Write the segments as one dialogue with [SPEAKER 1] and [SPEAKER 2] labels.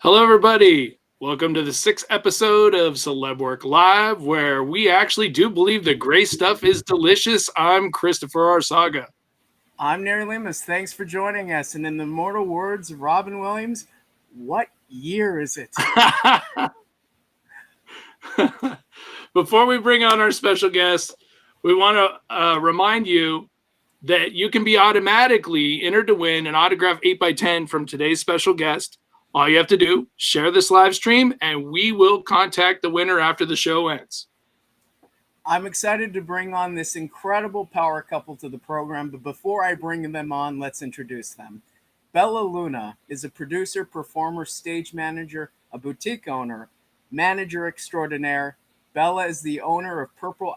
[SPEAKER 1] Hello, everybody. Welcome to the 6th episode of CelebWorx Live, where we actually do believe the gray stuff is delicious. I'm Christopher Arsaga.
[SPEAKER 2] I'm Nery Lemus. Thanks for joining us. And in the immortal words of Robin Williams, what year is it?
[SPEAKER 1] Before we bring on our special guest, we want to remind you that you can be automatically entered to win an autographed 8x10 from today's special guest. All you have to do, share this live stream, and we will contact the winner after the show ends.
[SPEAKER 2] I'm excited to bring on this incredible power couple to the program, but before I bring them on, let's introduce them. Bella Luna is a producer, performer, stage manager, a boutique owner, manager extraordinaire. Bella is the owner of Purple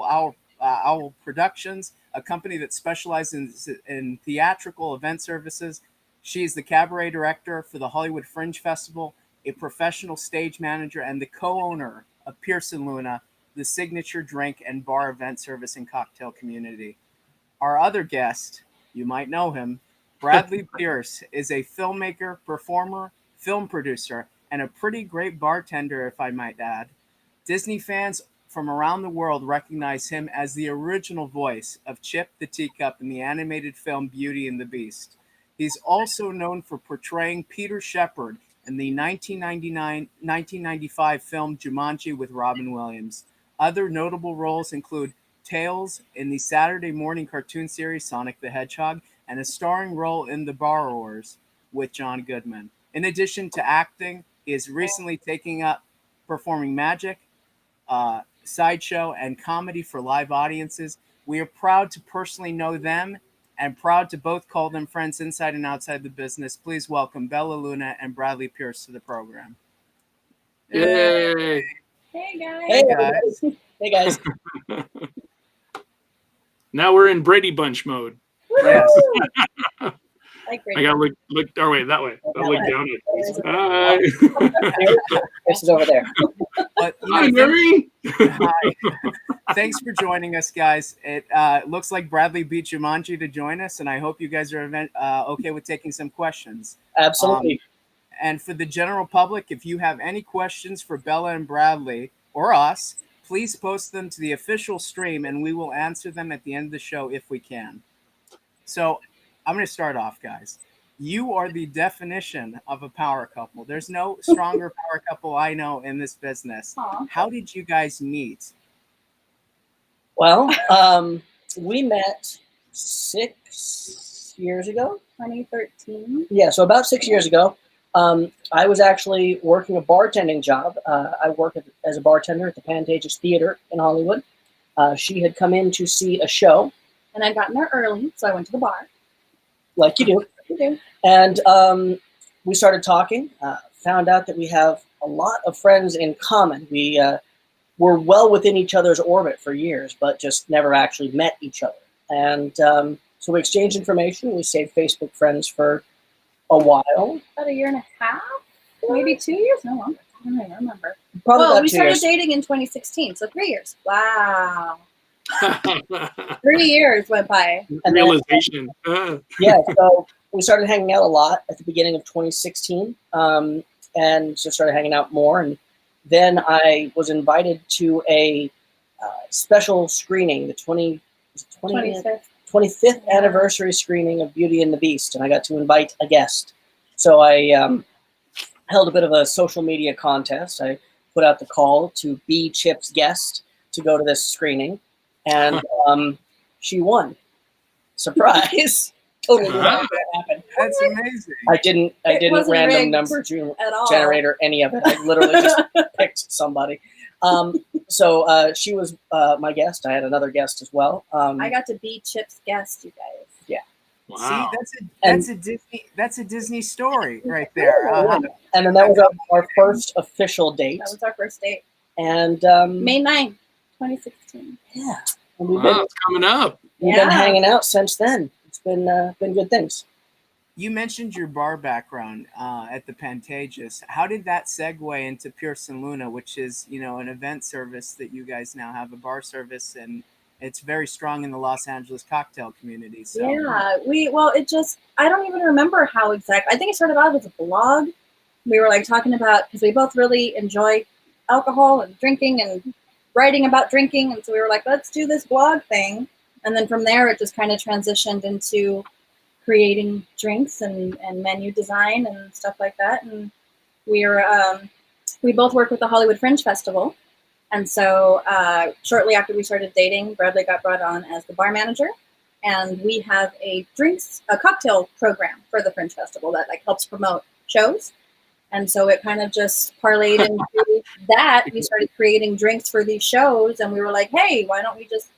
[SPEAKER 2] Owl Productions, a company that specializes in theatrical event services. She is the cabaret director for the Hollywood Fringe Festival, a professional stage manager, and the co-owner of Pearson Luna, the signature drink and bar event service and cocktail community. Our other guest, you might know him, Bradley Pierce, is a filmmaker, performer, film producer, and a pretty great bartender, if I might add. Disney fans from around the world recognize him as the original voice of Chip the Teacup in the animated film Beauty and the Beast. He's also known for portraying Peter Shepard in the 1995 film Jumanji with Robin Williams. Other notable roles include Tails in the Saturday morning cartoon series Sonic the Hedgehog and a starring role in The Borrowers with John Goodman. In addition to acting, he is recently taking up performing magic, sideshow, and comedy for live audiences. We are proud to personally know them and proud to both call them friends inside and outside the business. Please welcome Bella Luna and Bradley Pierce to the program.
[SPEAKER 1] Yay!
[SPEAKER 3] Hey guys.
[SPEAKER 2] Hey guys.
[SPEAKER 4] Hey guys.
[SPEAKER 1] Now we're in Brady Bunch mode.
[SPEAKER 2] Yes.
[SPEAKER 1] I gotta look. Oh wait, that way. I'll look down at. Hi.
[SPEAKER 4] This is over there.
[SPEAKER 2] But,
[SPEAKER 1] Hi, Nery.
[SPEAKER 2] Hi. Thanks for joining us, guys. It looks like Bradley beat Jumanji to join us, and I hope you guys are okay with taking some questions.
[SPEAKER 4] Absolutely.
[SPEAKER 2] And for the general public, if you have any questions for Bella and Bradley or us, please post them to the official stream, and we will answer them at the end of the show if we can. So I'm going to start off, guys. You are the definition of a power couple. There's no stronger power couple I know in this business.
[SPEAKER 3] Aww.
[SPEAKER 2] How did you guys meet?
[SPEAKER 4] Well, we met 6 years ago.
[SPEAKER 3] 2013.
[SPEAKER 4] Yeah, so about 6 years ago. I was actually working a bartending job. I work as a bartender at the Pantages Theater in Hollywood. She had come in to see a show.
[SPEAKER 3] And I'd gotten there early, so I went to the bar.
[SPEAKER 4] Like you do.
[SPEAKER 3] You do.
[SPEAKER 4] And we started talking, found out that we have a lot of friends in common. We were well within each other's orbit for years, but just never actually met each other. And so we exchanged information. We stayed Facebook friends for a while.
[SPEAKER 3] About a year and a half? Maybe 2 years? No longer. I don't even remember.
[SPEAKER 4] Probably
[SPEAKER 3] Well,
[SPEAKER 4] about
[SPEAKER 3] we
[SPEAKER 4] 2
[SPEAKER 3] started
[SPEAKER 4] years.
[SPEAKER 3] dating in 2016, so 3 years. Wow. 3 years went by.
[SPEAKER 4] And then,
[SPEAKER 1] Realization.
[SPEAKER 4] yeah, so we started hanging out a lot at the beginning of 2016, and just started hanging out more. And then I was invited to a special screening, the 25th anniversary screening of Beauty and the Beast, and I got to invite a guest. So I held a bit of a social media contest. I put out the call to be Chip's guest to go to this screening, and she won. Surprise! Totally didn't know what happened.
[SPEAKER 2] That's amazing.
[SPEAKER 4] I didn't
[SPEAKER 3] wasn't
[SPEAKER 4] random
[SPEAKER 3] rigged
[SPEAKER 4] number
[SPEAKER 3] at all.
[SPEAKER 4] generate or any of it. I literally just picked somebody. So she was my guest. I had another guest as well.
[SPEAKER 3] I got to be Chip's guest, you guys.
[SPEAKER 1] Wow.
[SPEAKER 2] See, that's a Disney story right there.
[SPEAKER 4] And then that was our first official date.
[SPEAKER 3] That was our first date.
[SPEAKER 4] And
[SPEAKER 3] May 9th, 2016.
[SPEAKER 4] yeah, and we've
[SPEAKER 1] It's coming up.
[SPEAKER 4] been
[SPEAKER 3] Yeah.
[SPEAKER 4] hanging out since then. It's been good things.
[SPEAKER 2] You mentioned your bar background at the Pantages. How did that segue into Pearson Luna, which is, an event service that you guys now have, a bar service, and it's very strong in the Los Angeles cocktail community. So.
[SPEAKER 3] Yeah, I don't even remember how exact. I think it started out as a blog, we were like talking about, because we both really enjoy alcohol and drinking and writing about drinking. And so we were like, let's do this blog thing. And then from there, it just kind of transitioned into creating drinks and menu design and stuff like that. And we both work with the Hollywood Fringe Festival. And so shortly after we started dating, Bradley got brought on as the bar manager. And we have a cocktail program for the Fringe Festival that like helps promote shows. And so it kind of just parlayed into that. We started creating drinks for these shows, and we were like, hey, why don't we just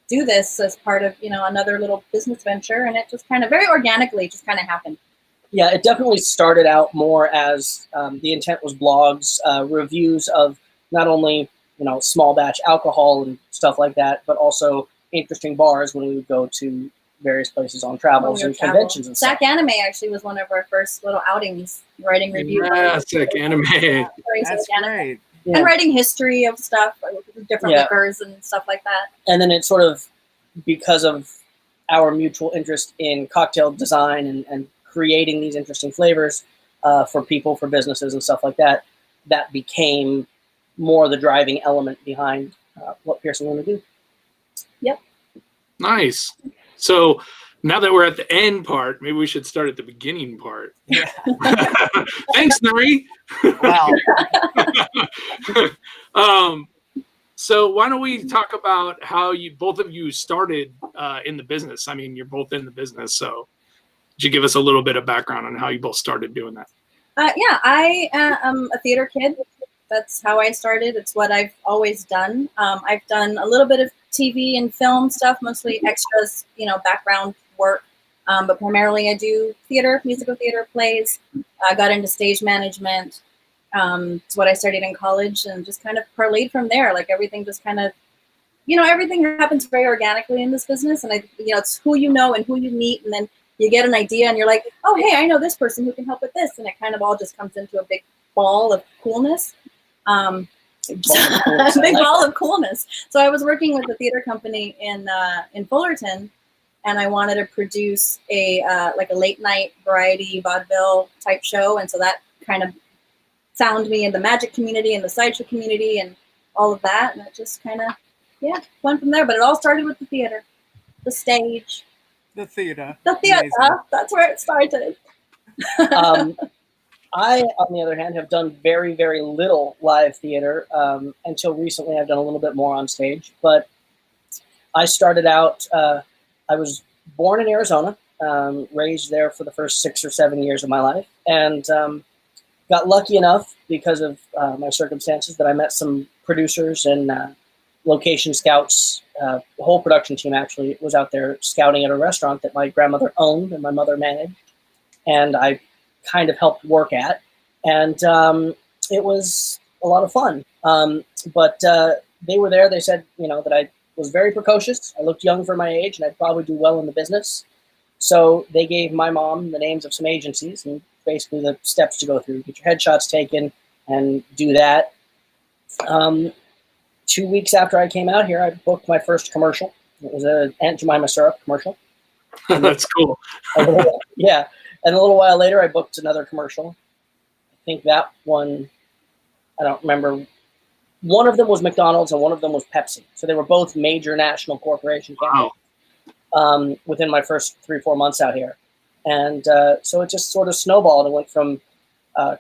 [SPEAKER 3] do this as part of, another little business venture? And it just kind of very organically just kind of happened.
[SPEAKER 4] Yeah, it definitely started out more as the intent was blogs, reviews of not only, small batch alcohol and stuff like that, but also interesting bars when we would go to various places on travels and conventions and stuff.
[SPEAKER 3] Sac Anime actually was one of our first little outings, writing reviews.
[SPEAKER 1] Yeah, Sac Anime.
[SPEAKER 2] That's great.
[SPEAKER 4] Yeah.
[SPEAKER 3] And writing history of stuff, different liquors and stuff like that.
[SPEAKER 4] And then it sort of, because of our mutual interest in cocktail design and creating these interesting flavors for people, for businesses and stuff like that, that became more the driving element behind what Pearson wanted to do.
[SPEAKER 3] Yep.
[SPEAKER 1] Nice. So now that we're at the end part, maybe we should start at the beginning part.
[SPEAKER 2] Yeah.
[SPEAKER 1] Thanks, Nery.
[SPEAKER 2] Wow.
[SPEAKER 1] So why don't we talk about how both of you started in the business? I mean, you're both in the business, so could you give us a little bit of background on how you both started doing that?
[SPEAKER 3] Yeah, I am a theater kid. That's how I started. It's what I've always done. I've done a little bit of TV and film stuff, mostly extras, background work. But primarily I do theater, musical theater, plays. I got into stage management. It's what I studied in college, and just kind of parlayed from there. Like everything just kind of, everything happens very organically in this business. And it's who you know and who you meet. And then you get an idea and you're like, oh, hey, I know this person who can help with this. And it kind of all just comes into a big ball of coolness. Big ball of coolness. So I was working with a theater company in Fullerton, and I wanted to produce a late night variety vaudeville type show. And so that kind of found me in the magic community and the sideshow community and all of that. And it just kind of, went from there. But it all started with the theater, the stage.
[SPEAKER 2] The theater.
[SPEAKER 3] Amazing. That's where it started.
[SPEAKER 4] I, on the other hand, have done very, very little live theater. Until recently, I've done a little bit more on stage. But I started out, I was born in Arizona, raised there for the first 6 or 7 years of my life, and got lucky enough because of my circumstances that I met some producers and location scouts. The whole production team actually was out there scouting at a restaurant that my grandmother owned and my mother managed. And I kind of helped work at, and it was a lot of fun. But they were there. They said, that I was very precocious. I looked young for my age, and I'd probably do well in the business. So they gave my mom the names of some agencies and basically the steps to go through. Get your headshots taken and do that. 2 weeks after I came out here, I booked my first commercial. It was an Aunt Jemima syrup commercial.
[SPEAKER 1] That's cool.
[SPEAKER 4] Yeah. And a little while later, I booked another commercial. I think that one, I don't remember. One of them was McDonald's and one of them was Pepsi. So they were both major national corporation campaigns within my first 3-4 months out here. And so it just sort of snowballed. It went from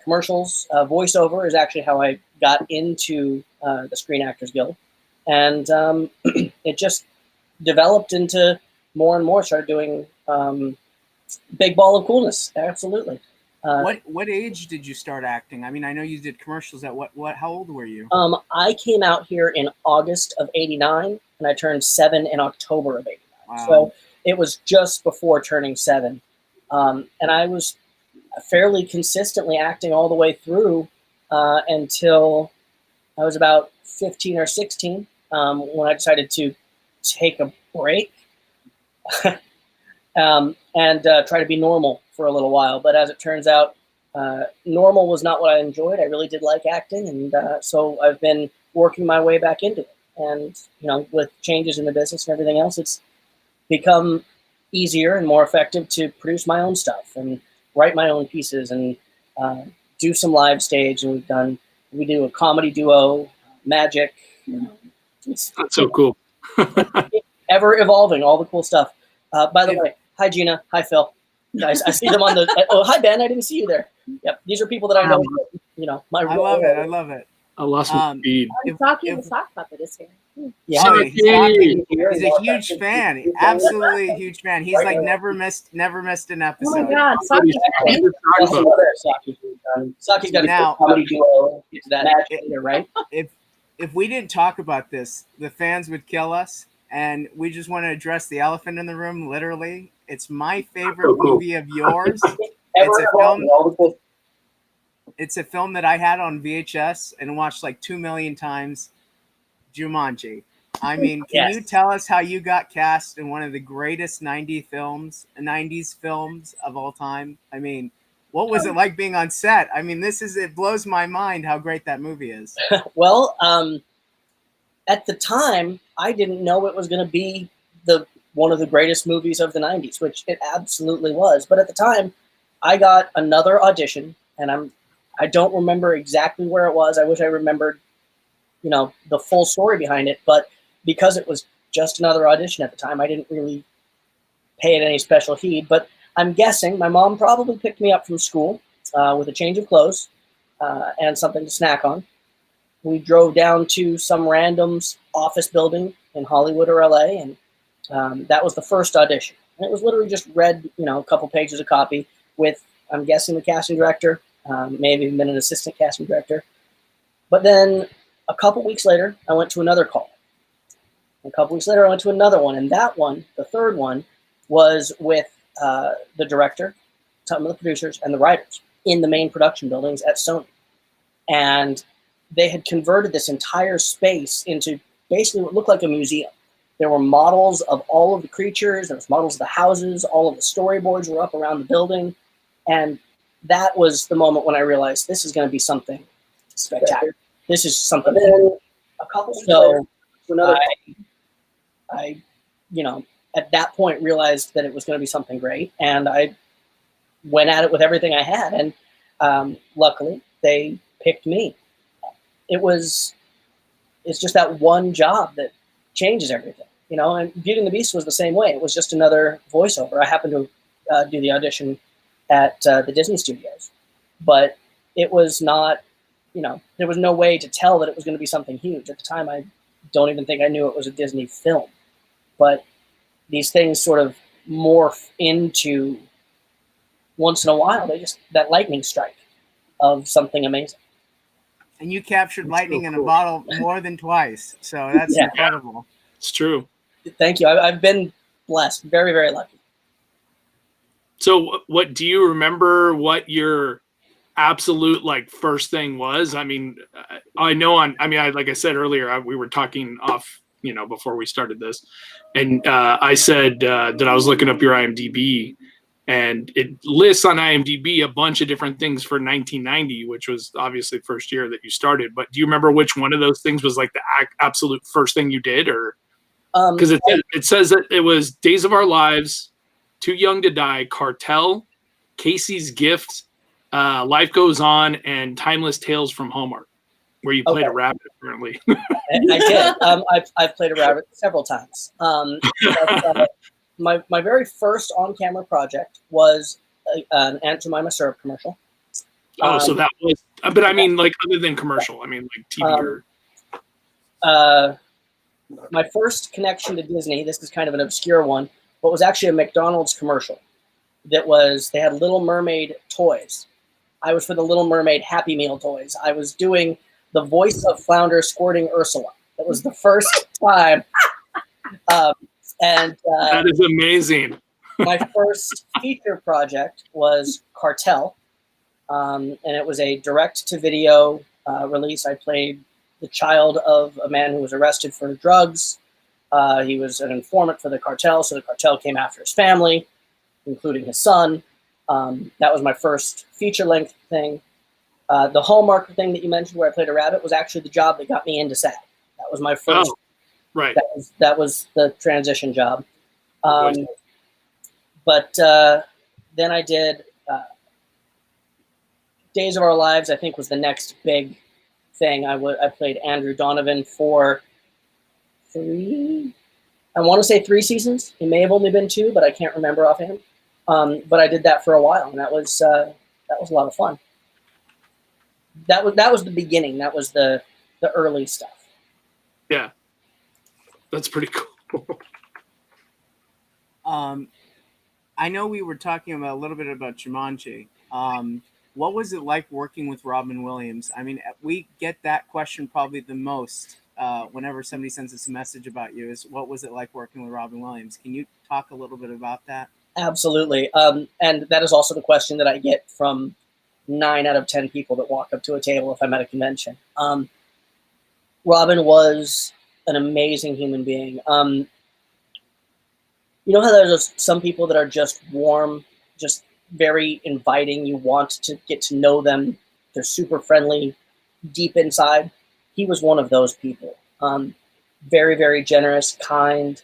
[SPEAKER 4] commercials. Voiceover is actually how I got into the Screen Actors Guild. And it just developed into more and more. Started doing big ball of coolness. Absolutely.
[SPEAKER 2] What age did you start acting? I mean, I know you did commercials at how old were you?
[SPEAKER 4] I came out here in August of '89, and I turned 7 in October of '89.
[SPEAKER 2] Wow.
[SPEAKER 4] So it was just before turning 7. And I was fairly consistently acting all the way through until I was about 15 or 16, when I decided to take a break and try to be normal for a little while. But as it turns out, normal was not what I enjoyed. I really did like acting, and so I've been working my way back into it. And with changes in the business and everything else, it's become easier and more effective to produce my own stuff and write my own pieces and do some live stage, and we do a comedy duo, magic. It's
[SPEAKER 1] That's so cool.
[SPEAKER 4] ever evolving, all the cool stuff. By the way, hi Gina, hi Phil. Guys, I see them on the. Oh, hi Ben, I didn't see you there. Yep, these are people that I know. You know, my.
[SPEAKER 2] I love it. I love it.
[SPEAKER 1] I lost my feed.
[SPEAKER 3] Saki the sock puppet is here.
[SPEAKER 4] Yeah,
[SPEAKER 2] Oh, he's a
[SPEAKER 4] He's
[SPEAKER 2] huge fan. Absolutely a huge fan. He's like never missed an episode.
[SPEAKER 3] Oh my God, Saki's
[SPEAKER 4] Saki's got
[SPEAKER 2] Now-
[SPEAKER 4] a comedy duo. It's that magic there, right?
[SPEAKER 2] If we didn't talk about this, the fans would kill us. And we just want to address the elephant in the room. Literally, it's my favorite movie of yours. It's a film. It's a film that I had on VHS and watched like 2 million times. Jumanji. I mean, can you tell us how you got cast in one of the greatest 90s films of all time? I mean, what was it like being on set? I mean, it blows my mind how great that movie is.
[SPEAKER 4] Well, at the time, I didn't know it was going to be one of the greatest movies of the 90s, which it absolutely was. But at the time, I got another audition, and I don't remember exactly where it was. I wish I remembered, the full story behind it. But because it was just another audition at the time, I didn't really pay it any special heed. But I'm guessing my mom probably picked me up from school with a change of clothes and something to snack on. We drove down to some random office building in Hollywood or LA, and that was the first audition. And it was literally just read, a couple pages of copy with, I'm guessing, the casting director, maybe even an assistant casting director. But then a couple weeks later, I went to another call. A couple weeks later, I went to another one, and that one, the third one, was with the director, some of the producers, and the writers in the main production buildings at Sony. And they had converted this entire space into basically what looked like a museum. There were models of all of the creatures. There was models of the houses. All of the storyboards were up around the building. And that was the moment when I realized this is going to be something spectacular. This is something. A couple so I, at that point realized that it was going to be something great. And I went at it with everything I had. And luckily, they picked me. It's just that one job that changes everything, and Beauty and the Beast was the same way. It was just another voiceover. I happened to do the audition at the Disney Studios, but it was not, there was no way to tell that it was going to be something huge. At the time, I don't even think I knew it was a Disney film, but these things sort of morph into, once in a while, that lightning strike of something amazing.
[SPEAKER 2] And you captured lightning in a bottle more than twice. So that's incredible.
[SPEAKER 1] It's true.
[SPEAKER 4] Thank you. I've been blessed. Very, very lucky.
[SPEAKER 1] So what do you remember what your absolute first thing was? I mean, I know like I said earlier, we were talking off, before we started this, and I said that I was looking up your IMDb. And it lists on IMDb a bunch of different things for 1990, which was obviously the first year that you started. But do you remember which one of those things was like the absolute first thing you did? Or because it says that it was Days of Our Lives, Too Young to Die, Cartel, Casey's Gift, Life Goes On, and Timeless Tales from Hallmark, where you played a rabbit, apparently.
[SPEAKER 4] I did. I've played a rabbit several times. My very first on-camera project was an Aunt Jemima syrup commercial.
[SPEAKER 1] So that was, but I mean, other than commercial, I mean, TV or.
[SPEAKER 4] My first connection to Disney, this is kind of an obscure one, but was actually a McDonald's commercial. They had Little Mermaid toys. I was for the Little Mermaid Happy Meal toys. I was doing the voice of Flounder squirting Ursula. That was the first time. That
[SPEAKER 1] is amazing.
[SPEAKER 4] My first feature project was Cartel, and it was a direct-to-video release. I played the child of a man who was arrested for drugs. He was an informant for the cartel, so the cartel came after his family, including his son. That was my first feature-length thing. The Hallmark thing that you mentioned, where I played a rabbit, was actually the job that got me into SAG. That was my first.
[SPEAKER 1] Oh, right.
[SPEAKER 4] That was the transition job. But then I did Days of Our Lives, I think, was the next big thing. I played Andrew Donovan for three seasons. It may have only been 2, but I can't remember offhand. But I did that for a while, and that was a lot of fun. That was the beginning. That was the early stuff.
[SPEAKER 1] Yeah, that's pretty cool.
[SPEAKER 2] I know we were talking about a little bit about Jumanji. What was it like working with Robin Williams? I mean, we get that question probably the most whenever somebody sends us a message about you, is what was it like working with Robin Williams? Can you talk a little bit about that?
[SPEAKER 4] Absolutely. And that is also the question that I get from 9 out of 10 people that walk up to a table if I'm at a convention. Robin was an amazing human being. You know how there's some people that are just warm, just very inviting. You want to get to know them. They're super friendly deep inside. He was one of those people. Very, very generous, kind.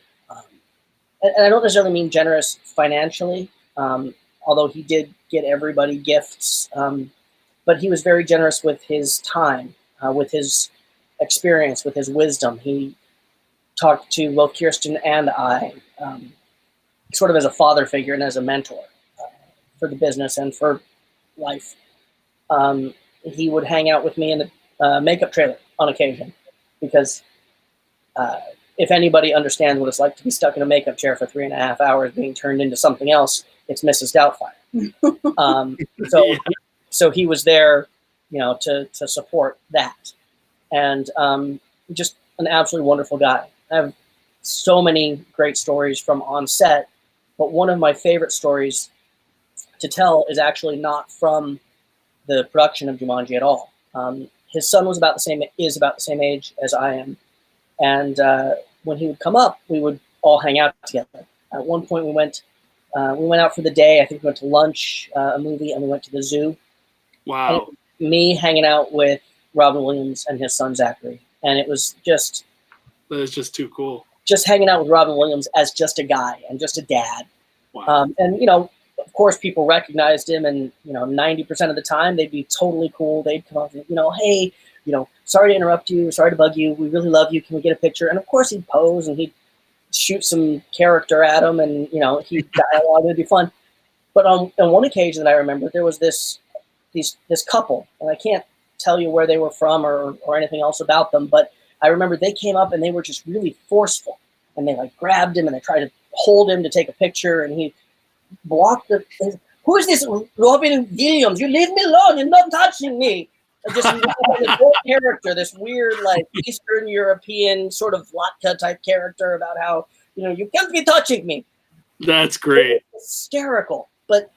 [SPEAKER 4] And I don't necessarily mean generous financially, although he did get everybody gifts. But he was very generous with his time, with his experience, with his wisdom. He talked to both Kirsten and I, sort of as a father figure and as a mentor for the business and for life. He would hang out with me in the makeup trailer on occasion, because if anybody understands what it's like to be stuck in a makeup chair for 3.5 hours being turned into something else, it's Mrs. Doubtfire. So he was there, to support that. And just an absolutely wonderful guy. I have so many great stories from on set, but one of my favorite stories to tell is actually not from the production of Jumanji at all. His son is about the same age as I am. And when he would come up, we would all hang out together. At one point we went out for the day. I think we went to lunch, a movie, and we went to the zoo.
[SPEAKER 1] Wow.
[SPEAKER 4] And me hanging out with Robin Williams and his son Zachary. And it was just...
[SPEAKER 1] That is just too cool.
[SPEAKER 4] Just hanging out with Robin Williams as just a guy and just a dad.
[SPEAKER 1] Wow.
[SPEAKER 4] And, of course, people recognized him, and, 90% of the time they'd be totally cool. They'd come up and, hey, sorry to interrupt you, sorry to bug you, we really love you, can we get a picture? And of course he'd pose and he'd shoot some character at him, and, he'd dialogue, it'd be fun. But on one occasion that I remember, there was this couple, and I can't tell you where they were from or anything else about them, but I remember they came up and they were just really forceful, and they grabbed him and they tried to hold him to take a picture, and he blocked who is this Robin Williams? You leave me alone, you're not touching me. Just this whole character, this weird Eastern European sort of Latka type character about how, you can't be touching me.
[SPEAKER 1] That's great.
[SPEAKER 4] Hysterical. But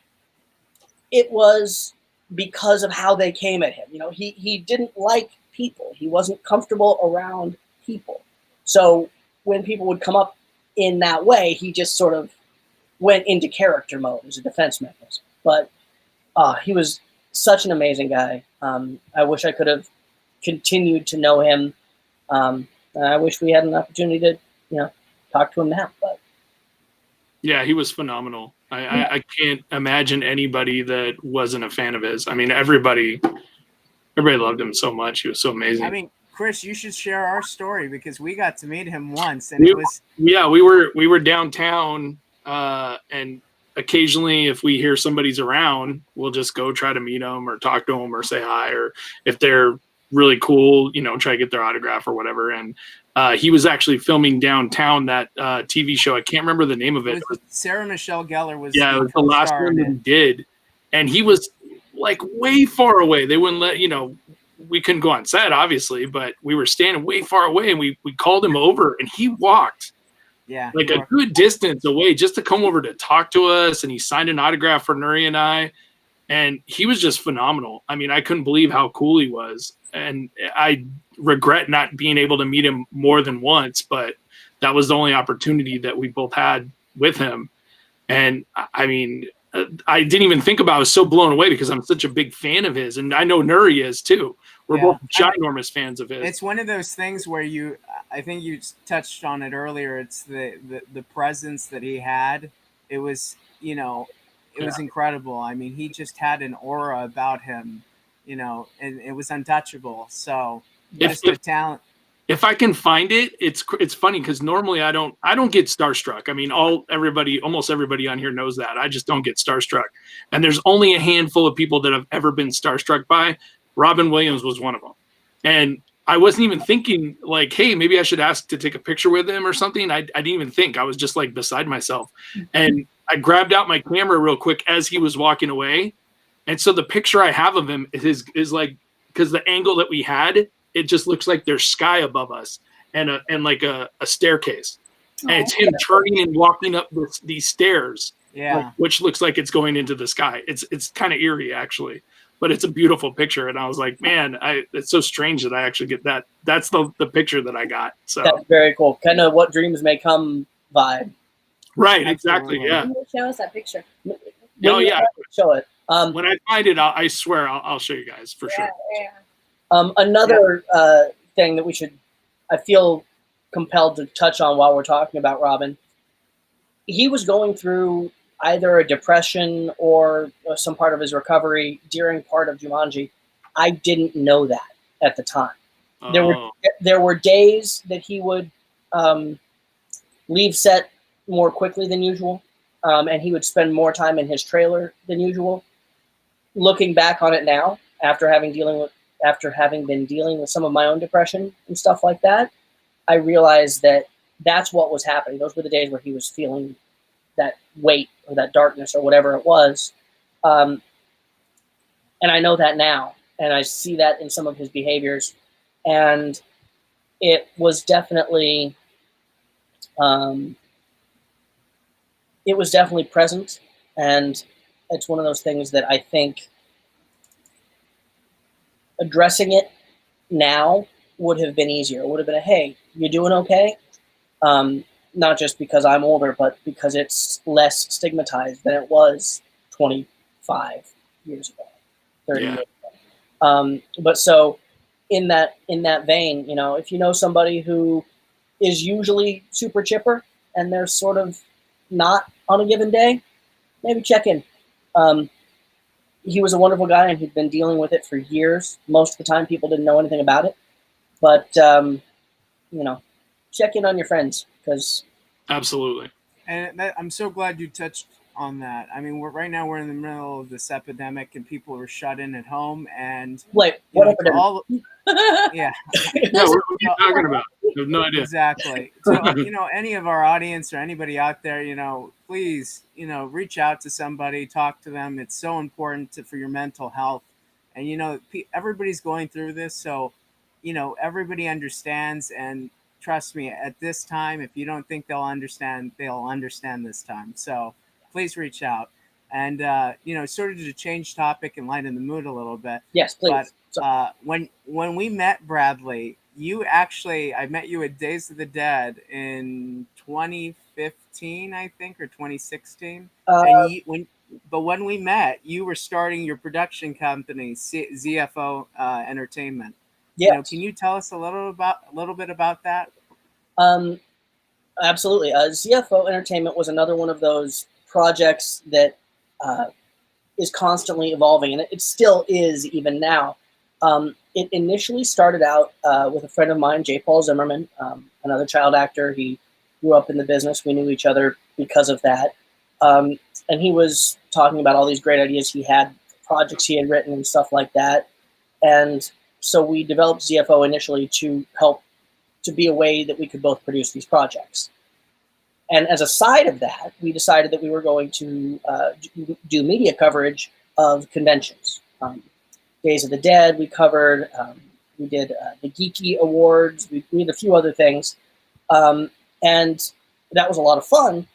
[SPEAKER 4] it was because of how they came at him. He didn't like people. He wasn't comfortable around people. So when people would come up in that way, he just sort of went into character mode as a defense mechanism. But he was such an amazing guy. I wish I could have continued to know him. I wish we had an opportunity to, talk to him now. But
[SPEAKER 1] yeah, he was phenomenal. I can't imagine anybody that wasn't a fan of his. I mean, everybody loved him so much. He was so amazing.
[SPEAKER 2] I mean, Chris, you should share our story, because we got to meet him once, and
[SPEAKER 1] we were downtown, and occasionally if we hear somebody's around, we'll just go try to meet them or talk to them or say hi, or if they're really cool, try to get their autograph or whatever. And he was actually filming downtown that TV show. I can't remember the name of it.
[SPEAKER 2] It was Sarah Michelle Gellar was.
[SPEAKER 1] Yeah, it was the last one that he did, and he was way far away. They wouldn't let we couldn't go on set, obviously, but we were standing way far away, and we called him over, and he walked a good distance away just to come over to talk to us, and he signed an autograph for Nery and I, and he was just phenomenal. I mean, I couldn't believe how cool he was, and I regret not being able to meet him more than once, but that was the only opportunity that we both had with him. And I mean, I didn't even think about it. I was so blown away because I'm such a big fan of his, and I know Nery is too. We're both ginormous fans of his.
[SPEAKER 2] It's one of those things where I think you touched on it earlier. It's the presence that he had. It was, was incredible. I mean, he just had an aura about him and it was untouchable. So
[SPEAKER 1] If,
[SPEAKER 2] just a talent.
[SPEAKER 1] if I can find it, it's funny because normally I don't get starstruck. I mean, almost everybody on here knows that. I just don't get starstruck. And there's only a handful of people that I've ever been starstruck by. Robin Williams was one of them. And I wasn't even thinking like, hey, maybe I should ask to take a picture with him or something. I didn't even think. I was just like beside myself. And I grabbed out my camera real quick as he was walking away. And so the picture I have of him is like, because the angle that we had, it just looks like there's sky above us and like a staircase. And it's him turning and walking up these stairs,
[SPEAKER 2] Yeah.
[SPEAKER 1] which looks like it's going into the sky. It's kind of eerie, actually. But it's a beautiful picture. And I was like, man, it's so strange that I actually get that. That's the picture that I got. So
[SPEAKER 4] That's very cool. Kind of what dreams may come vibe.
[SPEAKER 1] right, exactly.
[SPEAKER 2] Absolutely.
[SPEAKER 1] Yeah.
[SPEAKER 3] Can you show us that picture?
[SPEAKER 1] Oh, yeah.
[SPEAKER 4] Show it.
[SPEAKER 1] When I find it, I swear I'll show you guys for sure.
[SPEAKER 3] Yeah.
[SPEAKER 4] Another thing that I feel compelled to touch on while we're talking about Robin, he was going through either a depression or some part of his recovery during part of Jumanji. I didn't know that at the time. There were days that he would leave set more quickly than usual, and he would spend more time in his trailer than usual. Looking back on it now, after having been dealing with some of my own depression and stuff like that, I realized that that's what was happening. Those were the days where he was feeling that weight or that darkness or whatever it was. And I know that now, and I see that in some of his behaviors. And it was definitely present. And it's one of those things that I think addressing it now would have been easier. It would have been hey, you doing okay? Not just because I'm older, but because it's less stigmatized than it was 25 years ago, 30 years ago. But so in that vein, if you know somebody who is usually super chipper and they're sort of not on a given day, maybe check in. He was a wonderful guy, and he'd been dealing with it for years. Most of the time, people didn't know anything about it. But, check in on your friends, because...
[SPEAKER 1] Absolutely.
[SPEAKER 2] And I'm so glad you touched on that. I mean, right now we're in the middle of this epidemic, and people are shut in at home. And
[SPEAKER 4] wait, what epidemic?
[SPEAKER 2] Yeah.
[SPEAKER 1] Yeah, what are you talking about? I have no idea.
[SPEAKER 2] Exactly. So, any of our audience or anybody out there, please, reach out to somebody, talk to them. It's so important for your mental health. And, everybody's going through this. So, everybody understands. And trust me, at this time, if you don't think they'll understand this time. So please reach out. And, sort of to change topic and lighten the mood a little bit.
[SPEAKER 4] Yes, please.
[SPEAKER 2] But when we met, Bradley, I met you at Days of the Dead in 2015, I think, or 2016. But when we met, you were starting your production company, ZFO Entertainment.
[SPEAKER 4] Yes.
[SPEAKER 2] Can you tell us a little bit about that?
[SPEAKER 4] Absolutely. ZFO Entertainment was another one of those projects that is constantly evolving, and it still is even now. It initially started out with a friend of mine, J. Paul Zimmerman, another child actor. He grew up in the business. We knew each other because of that. And he was talking about all these great ideas he had, projects he had written and stuff like that. And so we developed ZFO initially to help to be a way that we could both produce these projects. And as a side of that, we decided that we were going to do media coverage of conventions. Days of the Dead we covered. We did the Geeky Awards. We did a few other things. And that was a lot of fun,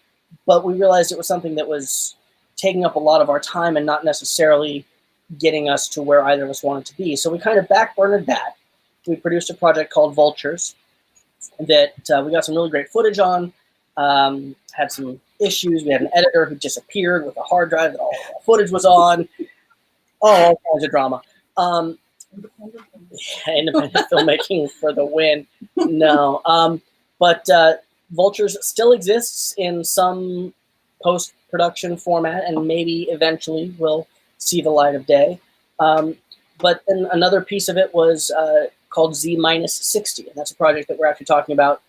[SPEAKER 4] but we realized it was something that was taking up a lot of our time and not necessarily getting us to where either of us wanted to be. So we kind of backburnered that. We produced a project called Vultures that we got some really great footage on, had some issues. We had an editor who disappeared with a hard drive that all the footage was on. All kinds of drama. Independent filmmaking for the win. No. But Vultures still exists in some post-production format and maybe eventually will see the light of day. But then another piece of it was called Z-60, and that's a project that we're actually talking about.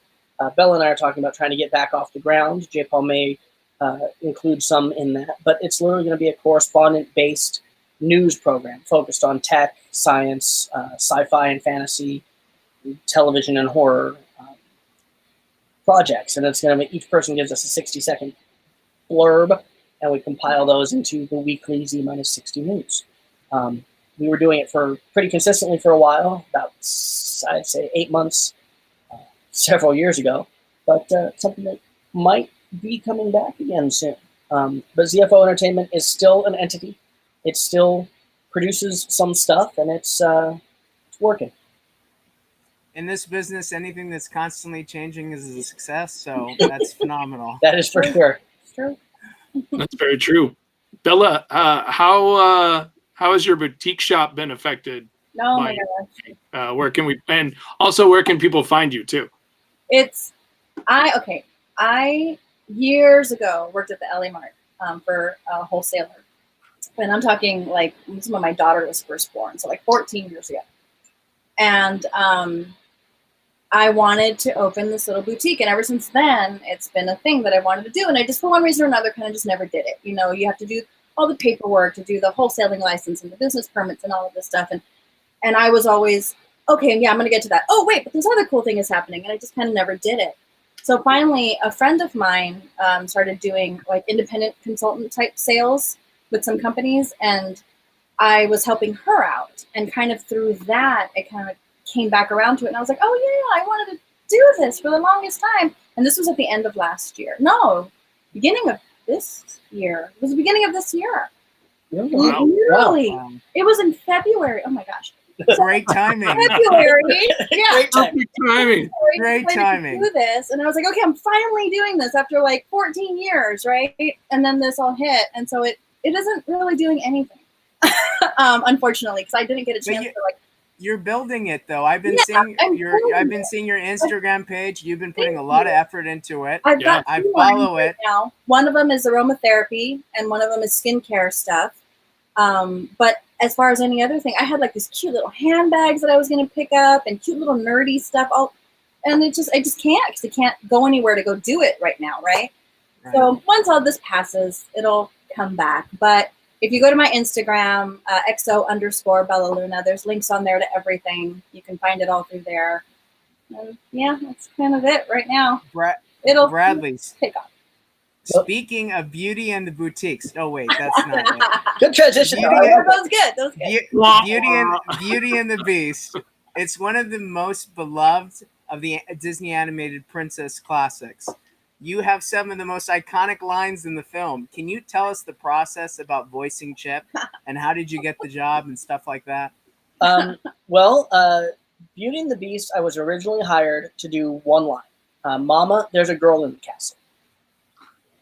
[SPEAKER 4] Bella and I are talking about trying to get back off the ground. J. Paul may include some in that, but it's literally going to be a correspondent-based news program focused on tech, science, sci-fi and fantasy, television and horror projects. And it's going to, each person gives us a 60-second blurb, and we compile those into the weekly Z-60 news. We were doing it for pretty consistently for a while, about, I'd say, 8 months, several years ago, but something that might be coming back again soon. But ZFO Entertainment is still an entity. It still produces some stuff, and it's working.
[SPEAKER 2] In this business, anything that's constantly changing is a success, so that's phenomenal.
[SPEAKER 4] That is for sure.
[SPEAKER 3] It's true.
[SPEAKER 1] That's very true. Bella, how has your boutique shop been affected?
[SPEAKER 3] Oh my gosh.
[SPEAKER 1] Where can we, and also where can people find you too?
[SPEAKER 3] I years ago worked at the LA Mart for a wholesaler. And I'm talking like when my daughter was first born, so like 14 years ago. And I wanted to open this little boutique. And ever since then, it's been a thing that I wanted to do. And I just, for one reason or another, kind of just never did it. You know, you have to do all the paperwork to do the wholesaling license and the business permits and all of this stuff. And I was always, okay, yeah, I'm going to get to that. Oh, wait, but this other cool thing is happening. And I just kind of never did it. So finally, a friend of mine started doing like independent consultant type sales with some companies. And I was helping her out. And kind of through that, it kind of came back around to it. And I was like, oh, yeah, I wanted to do this for the longest time. And this was at the end of last year. No, beginning of this year. It was the beginning of this year.
[SPEAKER 1] Wow.
[SPEAKER 3] Literally.
[SPEAKER 2] Wow.
[SPEAKER 3] It was in February. Oh, my gosh.
[SPEAKER 2] Great timing.
[SPEAKER 3] February. Yeah.
[SPEAKER 4] Great time.
[SPEAKER 1] Perfect timing.
[SPEAKER 2] Great timing.
[SPEAKER 3] Do this, and I was like, okay, I'm finally doing this after like 14 years, right? And then this all hit, and so it isn't really doing anything, unfortunately, because I didn't get a chance to like.
[SPEAKER 2] You're building it though. I've been
[SPEAKER 3] Yeah,
[SPEAKER 2] seeing your Instagram page. You've been putting a lot of effort into it.
[SPEAKER 3] I've got
[SPEAKER 2] I
[SPEAKER 3] two
[SPEAKER 2] follow
[SPEAKER 3] lines right
[SPEAKER 2] it.
[SPEAKER 3] now. One of them is aromatherapy, and one of them is skincare stuff. But as far as any other thing, I had like these cute little handbags that I was going to pick up, and cute little nerdy stuff. And I just can't, because I can't go anywhere to go do it right now, right? So once all this passes, it'll come back. But if you go to my Instagram, XO_Bella Luna, there's links on there to everything. You can find it all through there. And yeah, that's kind of it right now. It'll
[SPEAKER 2] Bradley,
[SPEAKER 3] pick up.
[SPEAKER 2] speaking of Beauty and the Boutiques. Oh wait, that's not it.
[SPEAKER 4] Good transition.
[SPEAKER 2] Beauty
[SPEAKER 3] That was good. That was good.
[SPEAKER 2] Beauty and the Beast. It's one of the most beloved of the Disney animated princess classics. You have some of the most iconic lines in the film. Can you tell us the process about voicing Chip, and how did you get the job and stuff like that?
[SPEAKER 4] Well, Beauty and the Beast, I was originally hired to do one line. Mama, there's a girl in the castle.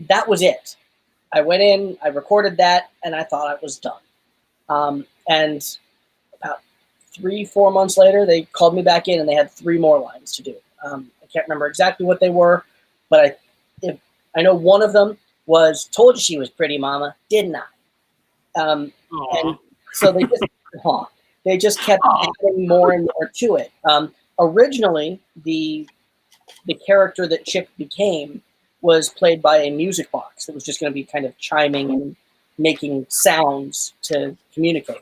[SPEAKER 4] That was it. I went in, I recorded that, and I thought I was done. And about 3-4 months later, they called me back in, and they had 3 more lines to do. I can't remember exactly what they were, but I know one of them was, told you she was pretty, Mama, didn't I? And so they just kept adding more and more to it. Originally, the character that Chip became was played by a music box that was just going to be kind of chiming and making sounds to communicate.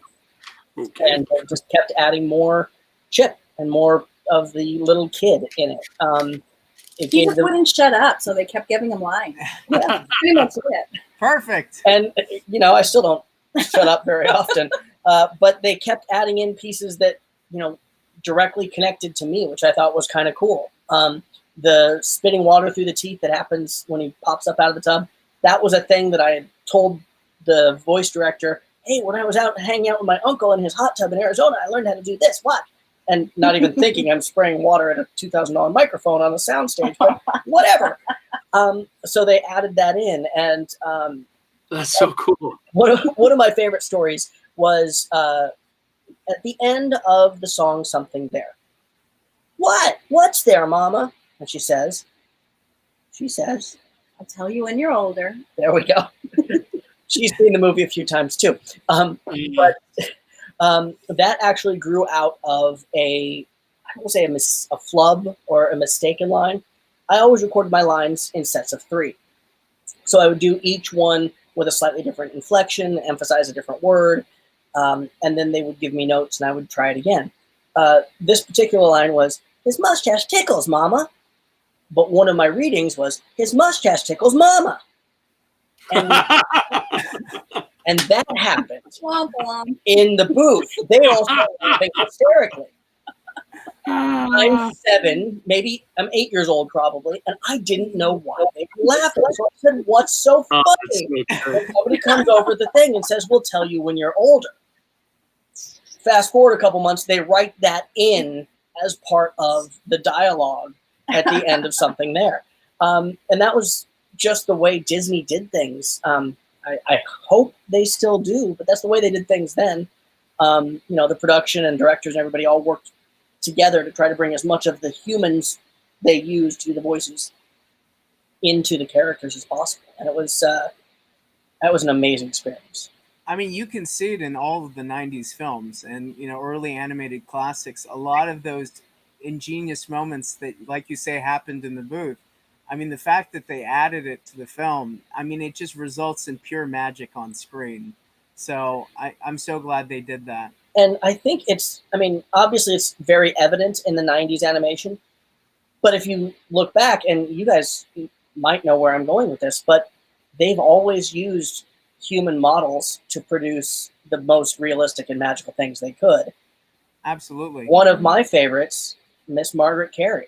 [SPEAKER 1] Okay.
[SPEAKER 4] And they just kept adding more Chip and more of the little kid in it.
[SPEAKER 3] He just wouldn't shut up, so they kept giving him lines. Yeah, pretty much it.
[SPEAKER 2] Perfect.
[SPEAKER 4] And, I still don't shut up very often. But they kept adding in pieces that, directly connected to me, which I thought was kind of cool. The spitting water through the teeth that happens when he pops up out of the tub, that was a thing that I had told the voice director, hey, when I was out hanging out with my uncle in his hot tub in Arizona, I learned how to do this. What? And not even thinking I'm spraying water at a $2,000 microphone on the soundstage, but whatever. So they added that in, and
[SPEAKER 1] that's so cool.
[SPEAKER 4] One of my favorite stories was at the end of the song "Something There." What's there, Mama? And she says,
[SPEAKER 3] I'll tell you when you're older.
[SPEAKER 4] There we go. She's seen the movie a few times too. But That actually grew out of I don't say a flub or a mistaken line. I always recorded my lines in sets of 3. So I would do each one with a slightly different inflection, emphasize a different word, and then they would give me notes and I would try it again. This particular line was, "His mustache tickles, Mama." But one of my readings was, "His mustache tickles, Mama." And, and that happened in the booth. They all started laughing hysterically. I'm 7, maybe I'm 8 years old probably, and I didn't know why they were laughing. So I said, "What's so funny?" And somebody comes over the thing and says, "We'll tell you when you're older." Fast forward a couple months, they write that in as part of the dialogue at the end of something there. And that was just the way Disney did things. I hope they still do, but that's the way they did things then. The production and directors and everybody all worked together to try to bring as much of the humans they used to do the voices into the characters as possible. And it was that was an amazing experience.
[SPEAKER 2] I mean, you can see it in all of the 90s films and, early animated classics. A lot of those ingenious moments that, like you say, happened in the booth. I mean, the fact that they added it to the film, I mean, it just results in pure magic on screen. So I'm so glad they did that.
[SPEAKER 4] And I think obviously it's very evident in the 90s animation. But if you look back, and you guys might know where I'm going with this, but they've always used human models to produce the most realistic and magical things they could.
[SPEAKER 2] Absolutely.
[SPEAKER 4] One of my favorites, Miss Margaret Carey.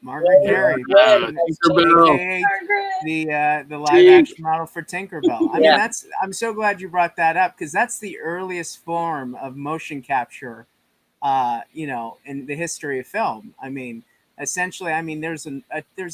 [SPEAKER 2] Margaret Carey, the live action model for Tinkerbell. I mean, I'm so glad you brought that up, because that's the earliest form of motion capture, in the history of film. I mean, essentially, there's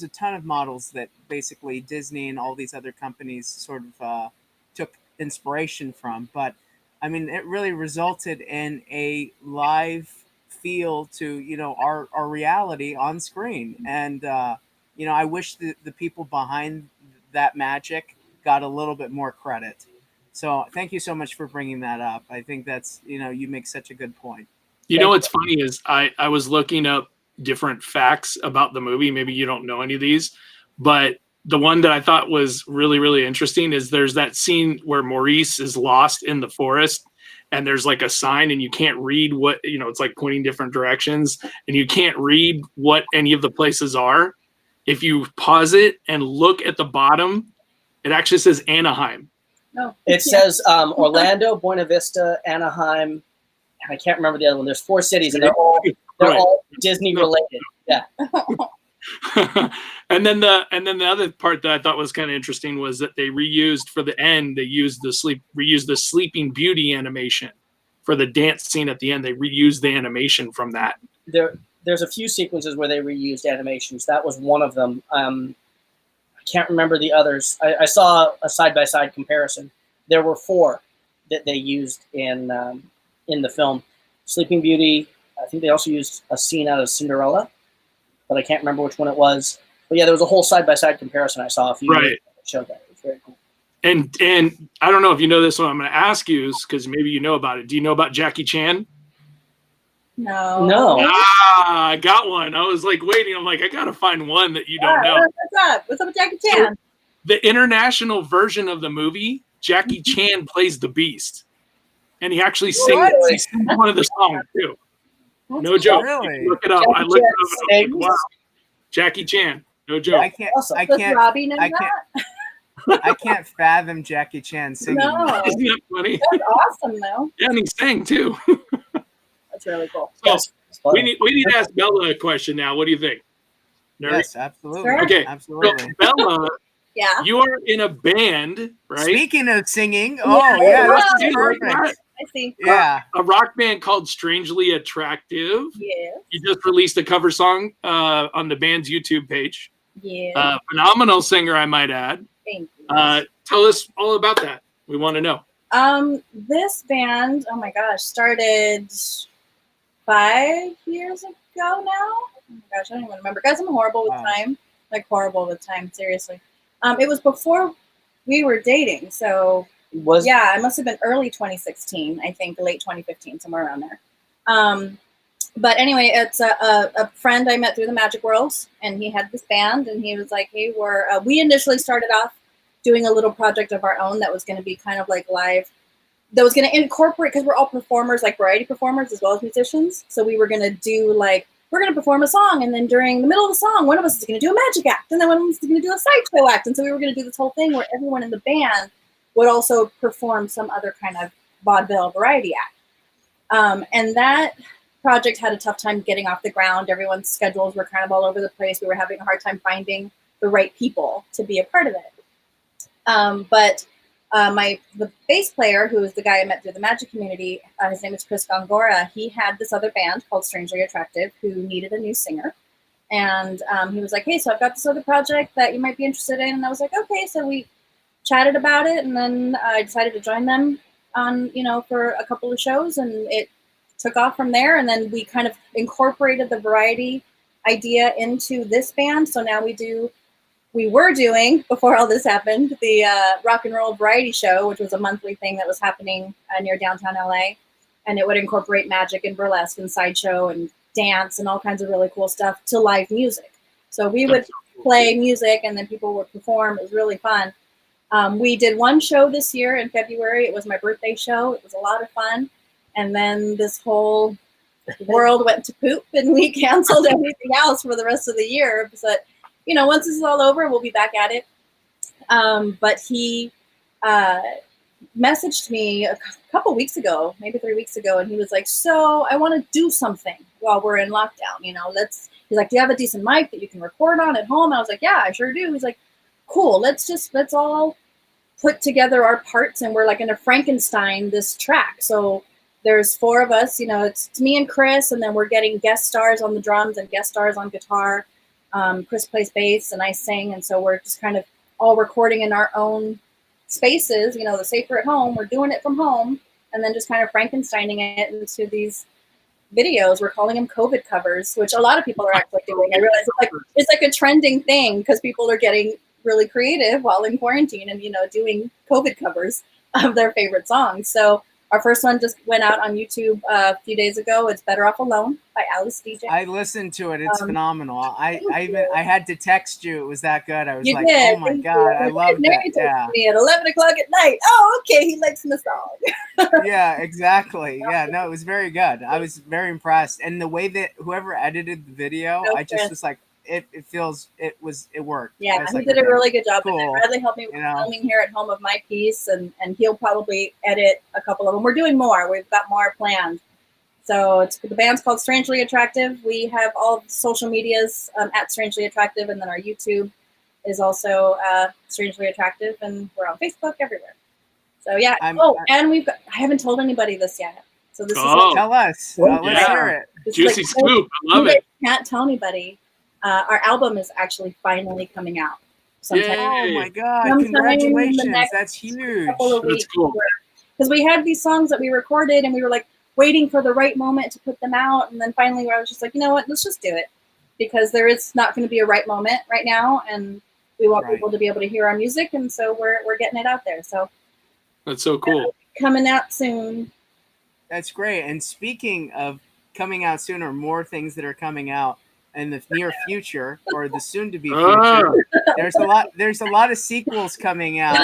[SPEAKER 2] a ton of models that basically Disney and all these other companies sort of took inspiration from, but I mean, it really resulted in a live feel to our reality on screen. And I wish the people behind that magic got a little bit more credit. So thank you so much for bringing that up. I think that's you make such a good point.
[SPEAKER 1] What's funny is I was looking up different facts about the movie. Maybe you don't know any of these, but the one that I thought was really, really interesting is there's that scene where Maurice is lost in the forest, and there's like a sign and you can't read what, it's like pointing different directions and you can't read what any of the places are. If you pause it and look at the bottom, it actually says Anaheim.
[SPEAKER 3] No.
[SPEAKER 4] It says Orlando, Buena Vista, Anaheim. I can't remember the other one. There's 4 cities and they're all Disney related. Yeah.
[SPEAKER 1] and then the other part that I thought was kind of interesting was that they reused for the end. They reused the Sleeping Beauty animation for the dance scene at the end. They reused the animation from that.
[SPEAKER 4] There's a few sequences where they reused animations. That was one of them. I can't remember the others. I saw a side-by-side comparison. There were 4 that they used in the film. Sleeping Beauty. I think they also used a scene out of Cinderella, but I can't remember which one it was. But yeah, there was a whole side-by-side comparison I saw a few years ago that showed that. It was very cool.
[SPEAKER 1] And I don't know if you know this one. I'm going to ask you because maybe you know about it. Do you know about Jackie Chan?
[SPEAKER 3] No.
[SPEAKER 1] I got one. I was like waiting. I'm like, I got to find one that you don't know.
[SPEAKER 3] What's up? What's up with Jackie Chan?
[SPEAKER 1] So, the international version of the movie, Jackie Chan plays the Beast. And he actually sings one of the songs too. No joke.
[SPEAKER 2] Really?
[SPEAKER 1] Look it up. I looked it up. Like, wow. Jackie Chan. No joke.
[SPEAKER 2] I can't.
[SPEAKER 3] Robbie know that?
[SPEAKER 2] I can't fathom Jackie Chan singing.
[SPEAKER 3] No.
[SPEAKER 1] Isn't that funny?
[SPEAKER 3] That's awesome, though.
[SPEAKER 1] Yeah, and he sang too.
[SPEAKER 3] That's really cool.
[SPEAKER 1] So we need to ask Bella a question now. What do you think? Nery?
[SPEAKER 2] Yes, absolutely.
[SPEAKER 3] Sure.
[SPEAKER 1] Okay.
[SPEAKER 2] Absolutely.
[SPEAKER 1] So, Bella,
[SPEAKER 3] Yeah.
[SPEAKER 1] you are in a band, right?
[SPEAKER 2] Speaking of singing,
[SPEAKER 3] this
[SPEAKER 2] is perfect.
[SPEAKER 3] I see.
[SPEAKER 2] Yeah.
[SPEAKER 1] A rock band called Strangely Attractive.
[SPEAKER 3] Yes.
[SPEAKER 1] You just released a cover song on the band's YouTube page.
[SPEAKER 3] Yeah.
[SPEAKER 1] Phenomenal singer, I might add.
[SPEAKER 3] Thank you.
[SPEAKER 1] Tell us all about that. We want to know.
[SPEAKER 3] This band, oh my gosh, started 5 years ago now. Oh my gosh, I don't even remember. Guys, I'm horrible with time. Like horrible with time, seriously. It was before we were dating, so
[SPEAKER 4] Was
[SPEAKER 3] Yeah, it must have been early 2016, I think, late 2015, somewhere around there. But anyway, it's a friend I met through the Magic World, and he had this band, and he was like, hey, we initially started off doing a little project of our own that was going to be kind of like live, that was going to incorporate, because we're all performers, like variety performers as well as musicians. So we were going to do like, we're going to perform a song, and then during the middle of the song, one of us is going to do a magic act, and then one of us is going to do a sideshow act. And so we were going to do this whole thing where everyone in the band would also perform some other kind of vaudeville variety act. And that project had a tough time getting off the ground. Everyone's schedules were kind of all over the place. We were having a hard time finding the right people to be a part of it. But the bass player, who is the guy I met through the magic community, his name is Chris Gongora. He had this other band called Strangely Attractive who needed a new singer. And he was like, hey, so I've got this other project that you might be interested in. And I was like, okay. So we chatted about it, and then I decided to join them on, for a couple of shows, and it took off from there. And then we kind of incorporated the variety idea into this band. So now we were doing, before all this happened, the rock and roll variety show, which was a monthly thing that was happening near downtown LA. And it would incorporate magic and burlesque and sideshow and dance and all kinds of really cool stuff to live music. So we would play music, and then people would perform. It was really fun. We did one show this year in February. It was my birthday show. It was a lot of fun. And then this whole world went to poop, and we canceled everything else for the rest of the year. But, once this is all over, we'll be back at it. But he messaged me a couple weeks ago, maybe 3 weeks ago, and he was like, so I want to do something while we're in lockdown. He's like, do you have a decent mic that you can record on at home? I was like, yeah, I sure do. He's like, cool, let's all put together our parts, and we're like going to Frankenstein this track. So there's 4 of us, it's me and Chris, and then we're getting guest stars on the drums and guest stars on guitar. Chris plays bass and I sing, and so we're just kind of all recording in our own spaces, the safer at home. We're doing it from home, and then just kind of Frankensteining it into these videos. We're calling them COVID covers, which a lot of people are actually doing. I realize it's like a trending thing because people are getting really creative while in quarantine and, doing COVID covers of their favorite songs. So our first one just went out on YouTube a few days ago. It's Better Off Alone by Alice DJ.
[SPEAKER 2] I listened to it. It's phenomenal. I had to text you. It was that good. I was like,
[SPEAKER 3] did.
[SPEAKER 2] Oh my God, I love
[SPEAKER 3] Nery
[SPEAKER 2] that. Yeah.
[SPEAKER 3] Me at 11 o'clock at night. Oh, okay. He likes the song.
[SPEAKER 2] Yeah, exactly. Yeah, no, it was very good. I was very impressed. And the way that whoever edited the video, I just was like, it worked.
[SPEAKER 3] Yeah, he
[SPEAKER 2] like,
[SPEAKER 3] did a really good job.
[SPEAKER 2] Cool.
[SPEAKER 3] And Bradley helped me with filming here at home of my piece, and he'll probably edit a couple of them. We're doing more. We've got more planned. So the band's called Strangely Attractive. We have all the social medias at Strangely Attractive, and then our YouTube is also Strangely Attractive, and we're on Facebook, everywhere. So yeah. And I haven't told anybody this yet. So this is
[SPEAKER 2] tell us. Let's hear it.
[SPEAKER 1] Juicy scoop. I love it.
[SPEAKER 3] Can't tell anybody. Our album is actually finally coming out.
[SPEAKER 2] Oh my God! Congratulations! That's huge.
[SPEAKER 1] That's cool.
[SPEAKER 3] Because we had these songs that we recorded, and we were like waiting for the right moment to put them out, and then finally, I was just like, you know what? Let's just do it, because there is not going to be a right moment right now, and we want people to be able to hear our music, and so we're getting it out there. So
[SPEAKER 1] that's so cool.
[SPEAKER 3] Coming out soon.
[SPEAKER 2] That's great. And speaking of coming out soon, or more things that are coming out in the near future, or the soon-to-be future, there's a lot of sequels coming out. A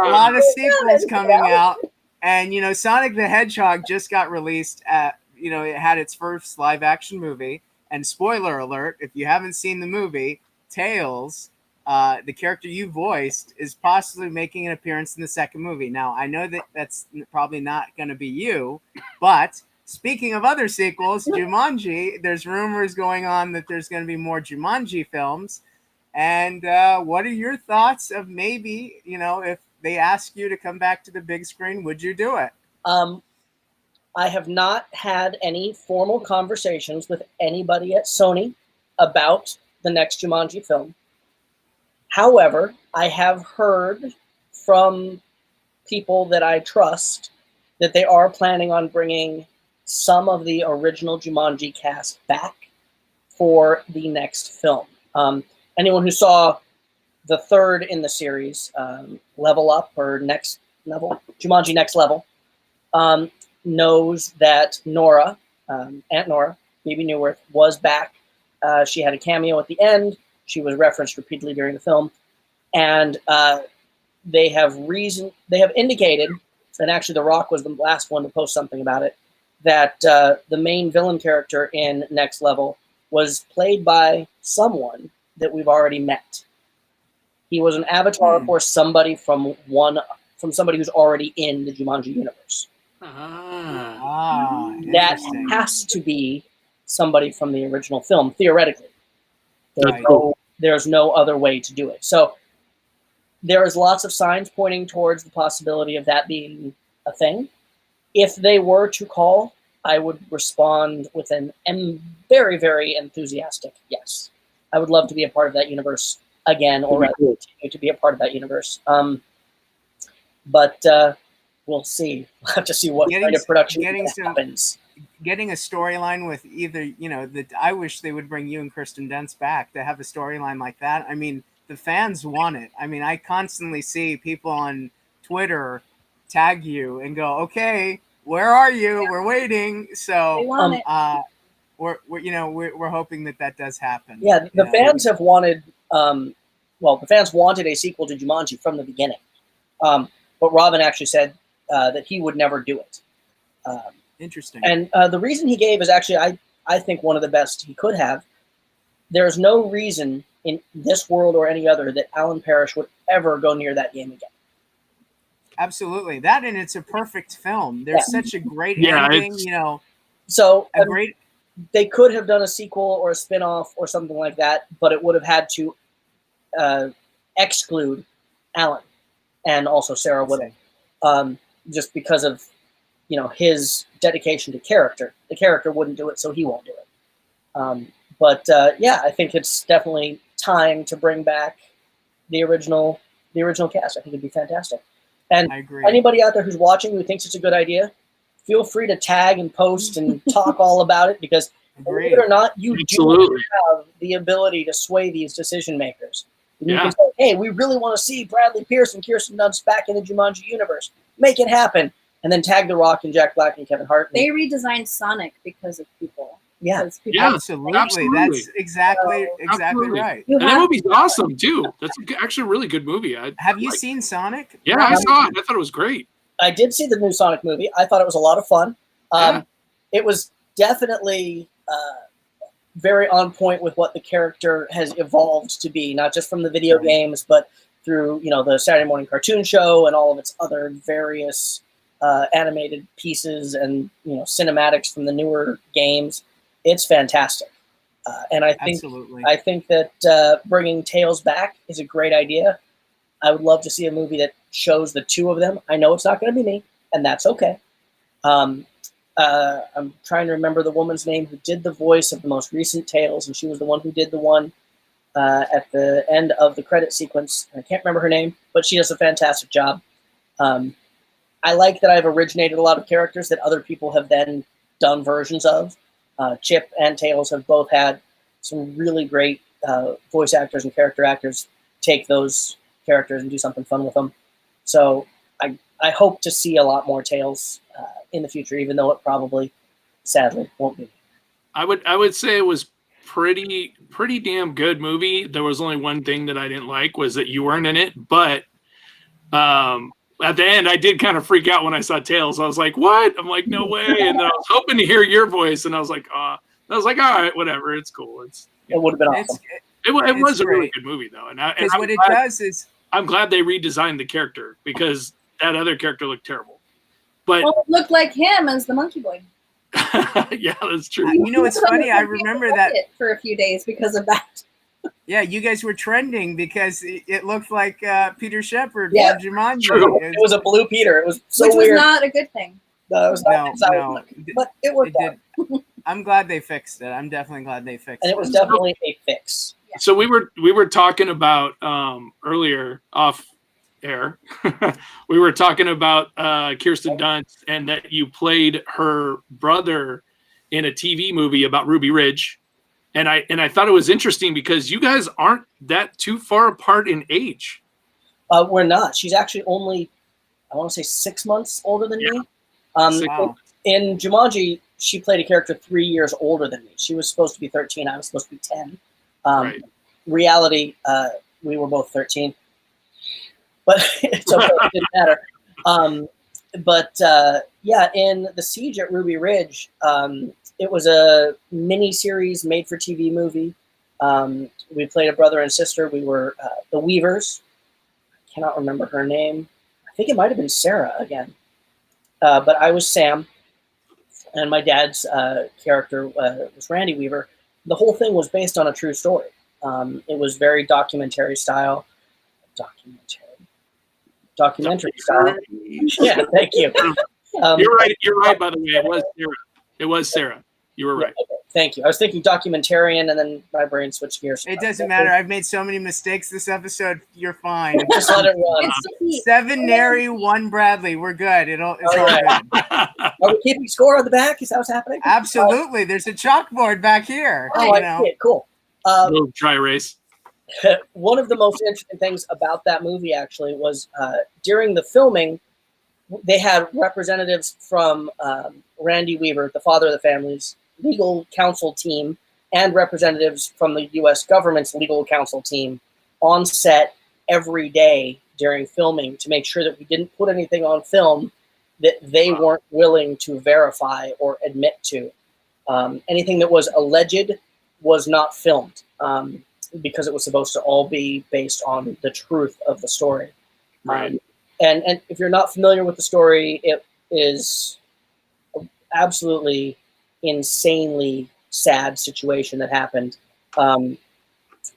[SPEAKER 2] lot of sequels coming out, and Sonic the Hedgehog just got released. It had its first live-action movie, and spoiler alert: if you haven't seen the movie, Tails, the character you voiced, is possibly making an appearance in the second movie. Now, I know that that's probably not going to be you, but speaking of other sequels, Jumanji, there's rumors going on that there's going to be more Jumanji films. And what are your thoughts of maybe, if they ask you to come back to the big screen, would you do it?
[SPEAKER 4] I have not had any formal conversations with anybody at Sony about the next Jumanji film. However, I have heard from people that I trust that they are planning on bringing some of the original Jumanji cast back for the next film. Anyone who saw the third in the series, Level Up or Next Level, Jumanji Next Level, knows that Nora, Aunt Nora, Phoebe Newworth, was back. She had a cameo at the end. She was referenced repeatedly during the film, and they have indicated, and actually The Rock was the last one to post something about it, that the main villain character in Next Level was played by someone that we've already met. He was an avatar for somebody from somebody who's already in the Jumanji universe. That has to be somebody from the original film, theoretically. There's no other way to do it. So there's lots of signs pointing towards the possibility of that being a thing. If they were to call, I would respond with an very, very enthusiastic yes. I would love to be a part of that universe again, or rather continue to be a part of that universe. But we'll see. We'll have to see what kind of production happens.
[SPEAKER 2] Getting a storyline with either, I wish they would bring you and Kirsten Dunst back to have a storyline like that. I mean, the fans want it. I mean, I constantly see people on Twitter tag you and go, "Okay, where are you? We're waiting." So we're hoping that does happen.
[SPEAKER 4] Yeah, the fans have wanted. The fans wanted a sequel to Jumanji from the beginning, but Robin actually said that he would never do it.
[SPEAKER 2] Interesting.
[SPEAKER 4] And the reason he gave is actually, I think, one of the best he could have. There's no reason in this world or any other that Alan Parrish would ever go near that game again.
[SPEAKER 2] Absolutely. That, and it's a perfect film. There's such a great ending,
[SPEAKER 4] So they could have done a sequel or a spin-off or something like that, but it would have had to exclude Alan and also Sarah Whittle, just because of his dedication to character. The character wouldn't do it, so he won't do it. I think it's definitely time to bring back the original cast. I think it'd be fantastic. And
[SPEAKER 2] I agree.
[SPEAKER 4] Anybody out there who's watching who thinks it's a good idea, feel free to tag and post and talk all about it, because believe it or not, you do have the ability to sway these decision makers. And you can say, hey, we really want to see Bradley Pierce and Kirsten Dunst back in the Jumanji universe. Make it happen. And then tag The Rock and Jack Black and Kevin Hart.
[SPEAKER 3] They redesigned Sonic because of people.
[SPEAKER 4] Yeah.
[SPEAKER 2] Absolutely. That's exactly right.
[SPEAKER 1] And that movie's awesome too. That's actually a really good movie.
[SPEAKER 2] Have you seen Sonic?
[SPEAKER 1] Yeah, I saw it. I thought it was great.
[SPEAKER 4] I did see the new Sonic movie. I thought it was a lot of fun. It was definitely very on point with what the character has evolved to be, not just from the video games, but through the Saturday morning cartoon show and all of its other various animated pieces and cinematics from the newer games. It's fantastic, and I think that bringing Tails back is a great idea. I would love to see a movie that shows the two of them. I know it's not going to be me, and that's okay. I'm trying to remember the woman's name who did the voice of the most recent Tails, and she was the one who did the one at the end of the credit sequence. I can't remember her name, but she does a fantastic job. I like that I've originated a lot of characters that other people have then done versions of. Chip and Tails have both had some really great voice actors and character actors take those characters and do something fun with them. So I hope to see a lot more Tails in the future, even though it probably, sadly, won't be.
[SPEAKER 1] I would say it was pretty damn good movie. There was only one thing that I didn't like, was that you weren't in it, but at the end, I did kind of freak out when I saw Tails. I was like, what? I'm like, no way. And then I was hoping to hear your voice, and I was like, all right, whatever. It's cool.
[SPEAKER 4] It would have been awesome.
[SPEAKER 1] It was a really good movie, though.
[SPEAKER 2] Because what it does is...
[SPEAKER 1] I'm glad they redesigned the character, because that other character looked terrible. But
[SPEAKER 3] it looked like him as the Monkey Boy.
[SPEAKER 1] Yeah, that's true.
[SPEAKER 2] It's funny. I remember that
[SPEAKER 3] for a few days because of that.
[SPEAKER 2] Yeah, you guys were trending because it looked like Peter Shepard
[SPEAKER 4] from
[SPEAKER 2] Jumanji.
[SPEAKER 4] It was a blue Peter. It was so
[SPEAKER 3] Which was
[SPEAKER 4] weird.
[SPEAKER 3] not a good thing.
[SPEAKER 4] No, it was not. But it worked out.
[SPEAKER 2] I'm glad they fixed it. I'm definitely glad they fixed it.
[SPEAKER 4] And it was definitely a fix.
[SPEAKER 3] Yeah.
[SPEAKER 1] So we were talking about earlier off air. We were talking about Kirsten Dunst, and that you played her brother in a TV movie about Ruby Ridge. And I thought it was interesting because you guys aren't that too far apart in age.
[SPEAKER 4] We're not. She's actually only, I want to say 6 months older than me.
[SPEAKER 2] Wow.
[SPEAKER 4] In Jumanji, she played a character 3 years older than me. She was supposed to be 13. I was supposed to be 10.
[SPEAKER 1] Right.
[SPEAKER 4] Reality, we were both 13. But it's okay. It didn't matter. Yeah, in The Siege at Ruby Ridge, it was a mini-series made-for-TV movie. We played a brother and sister. We were the Weavers. I cannot remember her name. I think it might have been Sarah again. But I was Sam, and my dad's character was Randy Weaver. The whole thing was based on a true story. It was very documentary style. Documentary style. Yeah, thank you.
[SPEAKER 1] You're right. You're right. By the way, it was Sarah. It was Sarah. You were right.
[SPEAKER 4] Yeah, okay, thank you. I was thinking documentarian, and then my brain switched gears.
[SPEAKER 2] It doesn't matter. I've made so many mistakes this episode. You're fine.
[SPEAKER 4] Just let it run.
[SPEAKER 2] 7 Nery, 1 Bradley. We're good. It's all
[SPEAKER 4] right.
[SPEAKER 2] good.
[SPEAKER 4] Are we keeping score on the back? Is that what's happening?
[SPEAKER 2] Absolutely. There's a chalkboard back here.
[SPEAKER 4] Oh, I see it. Cool.
[SPEAKER 1] Little dry race.
[SPEAKER 4] One of the most interesting things about that movie actually was during the filming, they had representatives from Randy Weaver, the father of the family's legal counsel team, and representatives from the U.S. government's legal counsel team on set every day during filming to make sure that we didn't put anything on film that they weren't willing to verify or admit to. Anything that was alleged was not filmed because it was supposed to all be based on the truth of the story.
[SPEAKER 1] Right.
[SPEAKER 4] And if you're not familiar with the story, it is absolutely insanely sad situation that happened.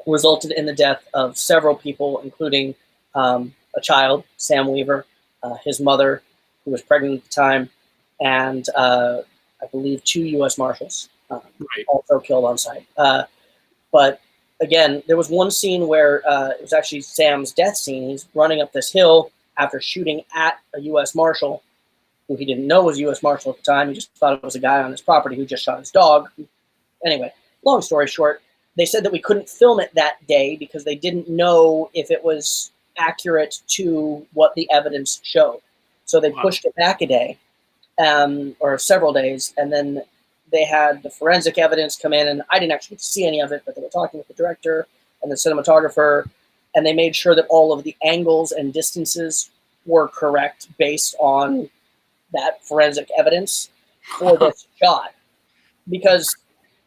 [SPEAKER 4] Resulted in the death of several people, including a child, Sam Weaver, his mother, who was pregnant at the time, and I believe 2 U.S. Marshals also killed on site. But again, there was one scene where it was actually Sam's death scene. He's running up this hill after shooting at a U.S. Marshal who he didn't know was a U.S. Marshal at the time. He just thought it was a guy on his property who just shot his dog. Anyway, long story short, they said that we couldn't film it that day because they didn't know if it was accurate to what the evidence showed. So they pushed it back a day, or several days, and then they had the forensic evidence come in, and I didn't actually see any of it, but they were talking with the director and the cinematographer, and they made sure that all of the angles and distances were correct based on that forensic evidence for this shot, because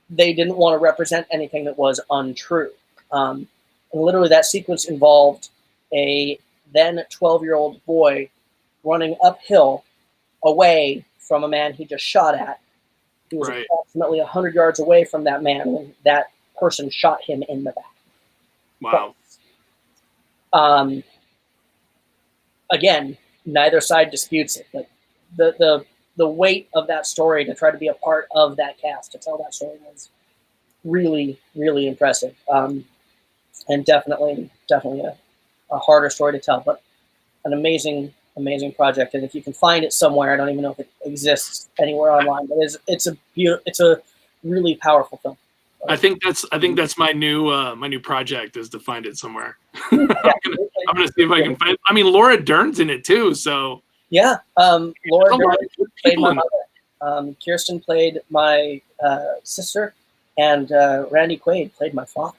[SPEAKER 4] they didn't want to represent anything that was untrue. And literally that sequence involved a then 12-year-old boy running uphill away from a man he just shot at. He was approximately 100 yards away from that man when that person shot him in the back.
[SPEAKER 1] Wow.
[SPEAKER 4] But, again, neither side disputes it, but the weight of that story to try to be a part of that cast to tell that story was really, really impressive. And definitely a harder story to tell, but an amazing project. And if you can find it somewhere, I don't even know if it exists anywhere online, but it's a really powerful film.
[SPEAKER 1] I think that's my new project is to find it somewhere.
[SPEAKER 4] Yeah.
[SPEAKER 1] I'm gonna see if I can find it. I mean, Laura Dern's in it too, so
[SPEAKER 4] yeah. Laura Dern played my mother. Kirsten played my sister, and Randy Quaid played my father.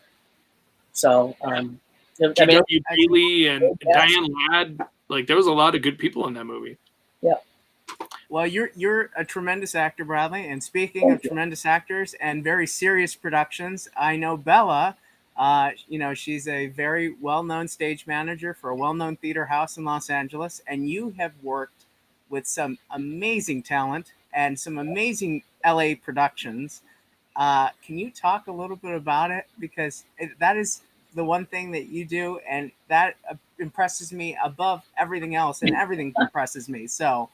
[SPEAKER 4] So
[SPEAKER 1] G.W. Bailey and Diane Ladd, like there was a lot of good people in that movie.
[SPEAKER 4] Yeah.
[SPEAKER 2] Well, you're a tremendous actor, Bradley. And speaking of tremendous actors and very serious productions, I know Bella. She's a very well-known stage manager for a well-known theater house in Los Angeles, and you have worked with some amazing talent and some amazing LA productions. Can you talk a little bit about it? Because that is the one thing that you do, and that impresses me above everything else, and everything impresses me. So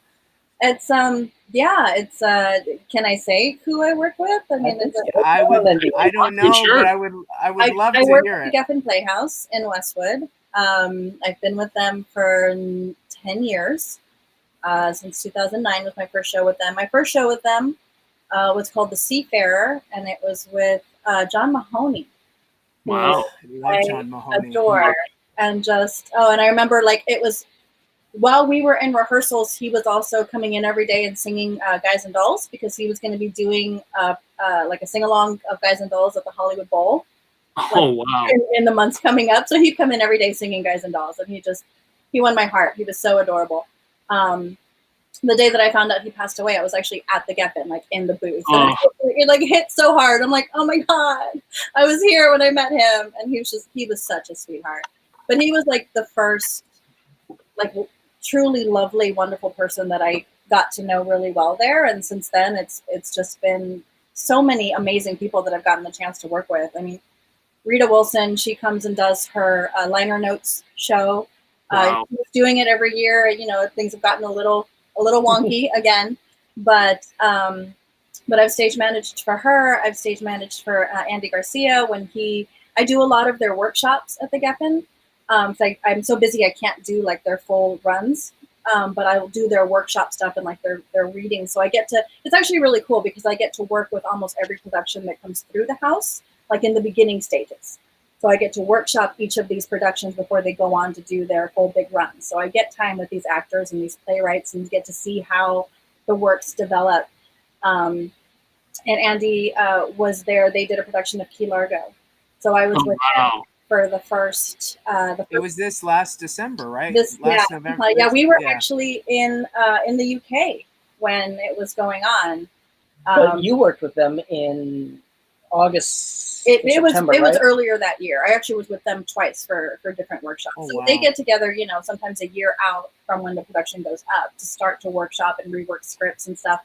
[SPEAKER 3] it's can I say who I work with? I mean,
[SPEAKER 2] I don't know,
[SPEAKER 1] sure.
[SPEAKER 2] but I would love to
[SPEAKER 3] work
[SPEAKER 2] hear
[SPEAKER 3] with
[SPEAKER 2] it.
[SPEAKER 3] the Geffen Playhouse in Westwood. I've been with them for 10 years. Since 2009 was my first show with them. My first show with them was called The Seafarer, and it was with John Mahoney.
[SPEAKER 1] Wow.
[SPEAKER 2] I love John Mahoney.
[SPEAKER 3] Adore. And just, and I remember like it was while we were in rehearsals, he was also coming in every day and singing Guys and Dolls, because he was going to be doing like a sing-along of Guys and Dolls at the Hollywood Bowl.
[SPEAKER 1] Oh, wow.
[SPEAKER 3] In the months coming up. So he'd come in every day singing Guys and Dolls, and he won my heart. He was so adorable. The day that I found out he passed away, I was actually at the Geffen, like in the booth. And it like hit so hard. I'm like, oh my God, I was here when I met him. And he was such a sweetheart. But he was like the first, like truly lovely, wonderful person that I got to know really well there. And since then it's just been so many amazing people that I've gotten the chance to work with. I mean, Rita Wilson, she comes and does her liner notes show.
[SPEAKER 1] Wow.
[SPEAKER 3] She's doing it every year. You know, things have gotten a little wonky again, but I've stage managed for her. I've stage managed for Andy Garcia I do a lot of their workshops at the Geffen. I'm so busy I can't do like their full runs, but I will do their workshop stuff and like their readings. So it's actually really cool because I get to work with almost every production that comes through the house, like in the beginning stages. So I get to workshop each of these productions before they go on to do their full big run. So I get time with these actors and these playwrights and get to see how the works develop. And Andy was there. They did a production of Key Largo. So I was with him for the first.
[SPEAKER 2] It was this last December, right?
[SPEAKER 3] Last
[SPEAKER 2] November.
[SPEAKER 3] Yeah, we were actually in the UK when it was going on.
[SPEAKER 4] But you worked with them in August.
[SPEAKER 3] It was
[SPEAKER 4] right?
[SPEAKER 3] earlier that year. I actually was with them twice for different workshops.
[SPEAKER 2] Oh,
[SPEAKER 3] so
[SPEAKER 2] wow.
[SPEAKER 3] They get together, sometimes a year out from when the production goes up to start to workshop and rework scripts and stuff.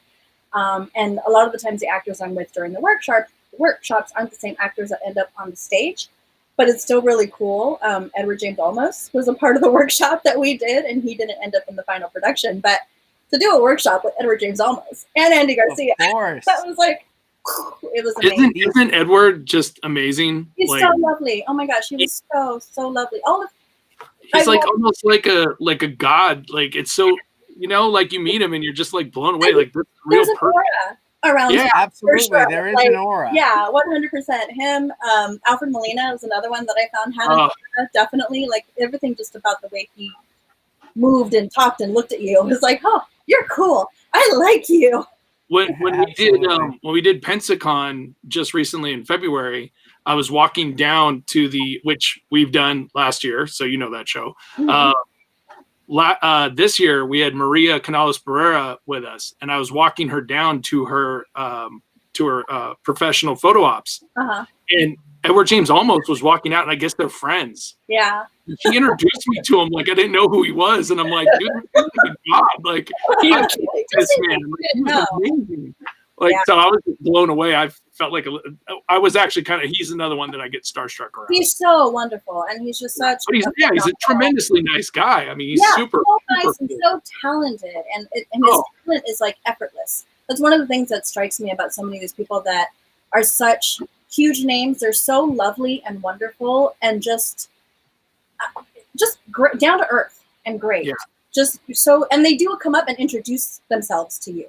[SPEAKER 3] And a lot of the times the actors I'm with during the workshops aren't the same actors that end up on the stage, but it's still really cool. Edward James Olmos was a part of the workshop that we did, and he didn't end up in the final production. But to do a workshop with Edward James Olmos and Andy Garcia,
[SPEAKER 2] of course.
[SPEAKER 3] that was like, it was amazing.
[SPEAKER 1] Isn't Edward just amazing?
[SPEAKER 3] He's so lovely. Oh my gosh, he was so lovely.
[SPEAKER 1] He's like almost like a god. Like it's so like you meet him and you're just like blown away. Like this real
[SPEAKER 3] person. Aura around.
[SPEAKER 2] Yeah, absolutely. Sure. There is an aura.
[SPEAKER 3] Yeah, 100%. Him, Alfred Molina was another one that I found had an aura. Definitely, like everything just about the way he moved and talked and looked at you. It was like, oh, you're cool. I like you.
[SPEAKER 1] When we did Pensacon just recently in February, I was walking down to which we've done last year, so you know that show. Mm-hmm. This year we had Maria Canales Barrera with us, and I was walking her down to her professional photo ops, and Edward James Olmos was walking out, and I guess they're friends.
[SPEAKER 3] Yeah.
[SPEAKER 1] She introduced me to him like I didn't know who he was, and I'm like, dude, this is a god. Like, I this man. Like, he was amazing. Like, so I was blown away. I felt like I was actually he's another one that I get starstruck around.
[SPEAKER 3] He's so wonderful, and he's just such.
[SPEAKER 1] But he's a tremendously nice guy. I mean, he's super
[SPEAKER 3] nice and so talented, and his talent is like effortless. That's one of the things that strikes me about so many of these people that are such huge names. They're so lovely and wonderful, and just great, down to earth and great. Yeah. Just so, and they do come up and introduce themselves to you.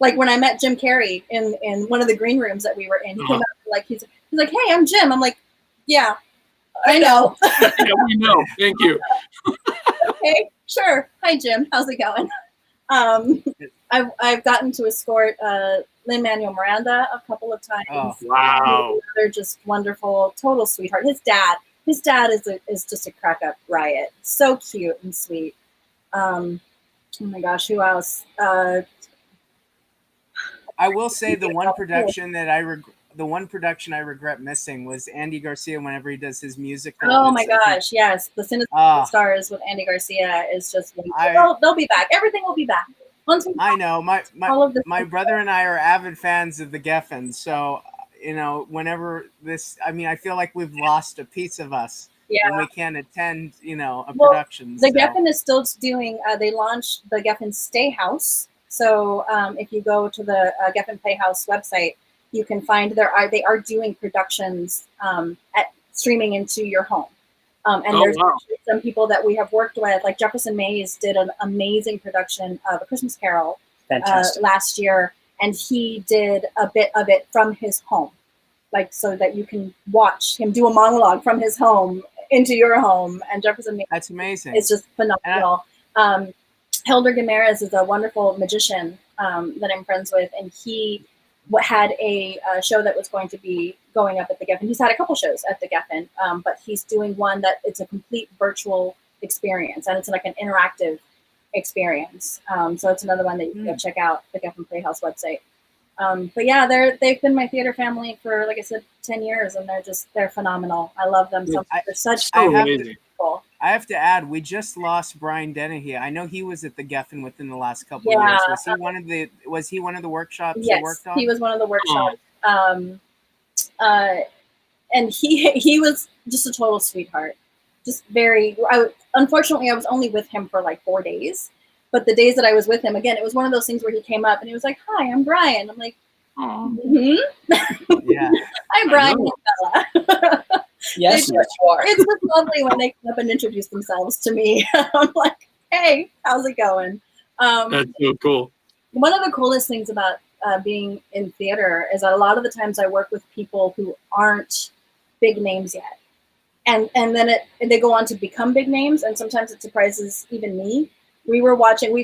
[SPEAKER 3] Like when I met Jim Carrey in one of the green rooms that we were in, he came up like he's like, "Hey, I'm Jim." I'm like, "Yeah, I know."
[SPEAKER 1] Yeah, we know. Thank you.
[SPEAKER 3] Okay, sure. Hi, Jim. How's it going? I've gotten to escort Lin-Manuel Miranda a couple of times.
[SPEAKER 1] Oh, wow.
[SPEAKER 3] They're just wonderful, total sweetheart. His dad is just a crack up riot. So cute and sweet. Oh my gosh, who else?
[SPEAKER 2] I will say the one production I regret missing was Andy Garcia whenever he does his musical.
[SPEAKER 3] Oh my gosh, yes. The Sinister Stars with Andy Garcia is just they'll be back. Everything will be back.
[SPEAKER 2] I know. My brother and I are avid fans of the Geffen, so whenever I feel like we've lost a piece of us when we can't attend, a production.
[SPEAKER 3] The Geffen is still doing. They launched the Geffen Stay House. So if you go to the Geffen Playhouse website, you can find they are doing productions streaming into your home. And there's some people that we have worked with, like Jefferson Mays did an amazing production of A Christmas Carol last year, and he did a bit of it from his home. like so that you can watch him do a monologue from his home into your home. And Jefferson,
[SPEAKER 2] That's amazing.
[SPEAKER 3] it's just phenomenal. Hilder Guimarães is a wonderful magician that I'm friends with, and he had a show that was going to be going up at the Geffen. He's had a couple shows at the Geffen, but he's doing one that it's a complete virtual experience, and it's like an interactive experience. So it's another one that you can go check out, the Geffen Playhouse website. But yeah, they've been my theater family for, like I said, 10 years, and they're phenomenal. I love them so much. They're such people.
[SPEAKER 2] I have to add, we just lost Brian Dennehy. I know he was at the Geffen within the last couple
[SPEAKER 3] Yeah.
[SPEAKER 2] of years. Was he one of the workshops you worked on?
[SPEAKER 3] He was one of the workshops. And he was just a total sweetheart. Just unfortunately, I was only with him for like 4 days. But the days that I was with him, again, it was one of those things where he came up and he was like, "Hi, I'm Brian." I'm like,
[SPEAKER 2] Yeah.
[SPEAKER 3] "Hi, Brian and Bella."
[SPEAKER 4] Yes, you are.
[SPEAKER 3] It's just lovely when they come up and introduce themselves to me. I'm like, "Hey, how's it going?"
[SPEAKER 1] That's so cool.
[SPEAKER 3] One of the coolest things about being in theater is that a lot of the times I work with people who aren't big names yet. And then they go on to become big names, and sometimes it surprises even me. We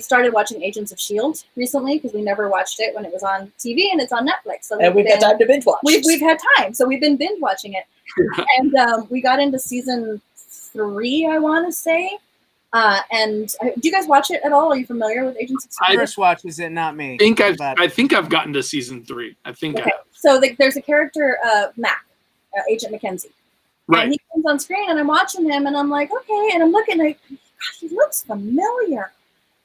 [SPEAKER 3] started watching Agents of S.H.I.E.L.D. recently because we never watched it when it was on TV, and it's on Netflix. So
[SPEAKER 4] we've got time to binge watch.
[SPEAKER 3] We've had time, so we've been binge watching it. And we got into season 3, I want to say. And do you guys watch it at all? Are you familiar with Agents of S.H.I.E.L.D.?
[SPEAKER 2] First watches it, not me.
[SPEAKER 1] I think I've gotten to season 3. I think.
[SPEAKER 3] Okay. So there's a character, Mac, Agent Mackenzie.
[SPEAKER 1] Right.
[SPEAKER 3] And he comes on screen, and I'm watching him, and I'm like, okay, and I'm looking, like, gosh, he looks familiar.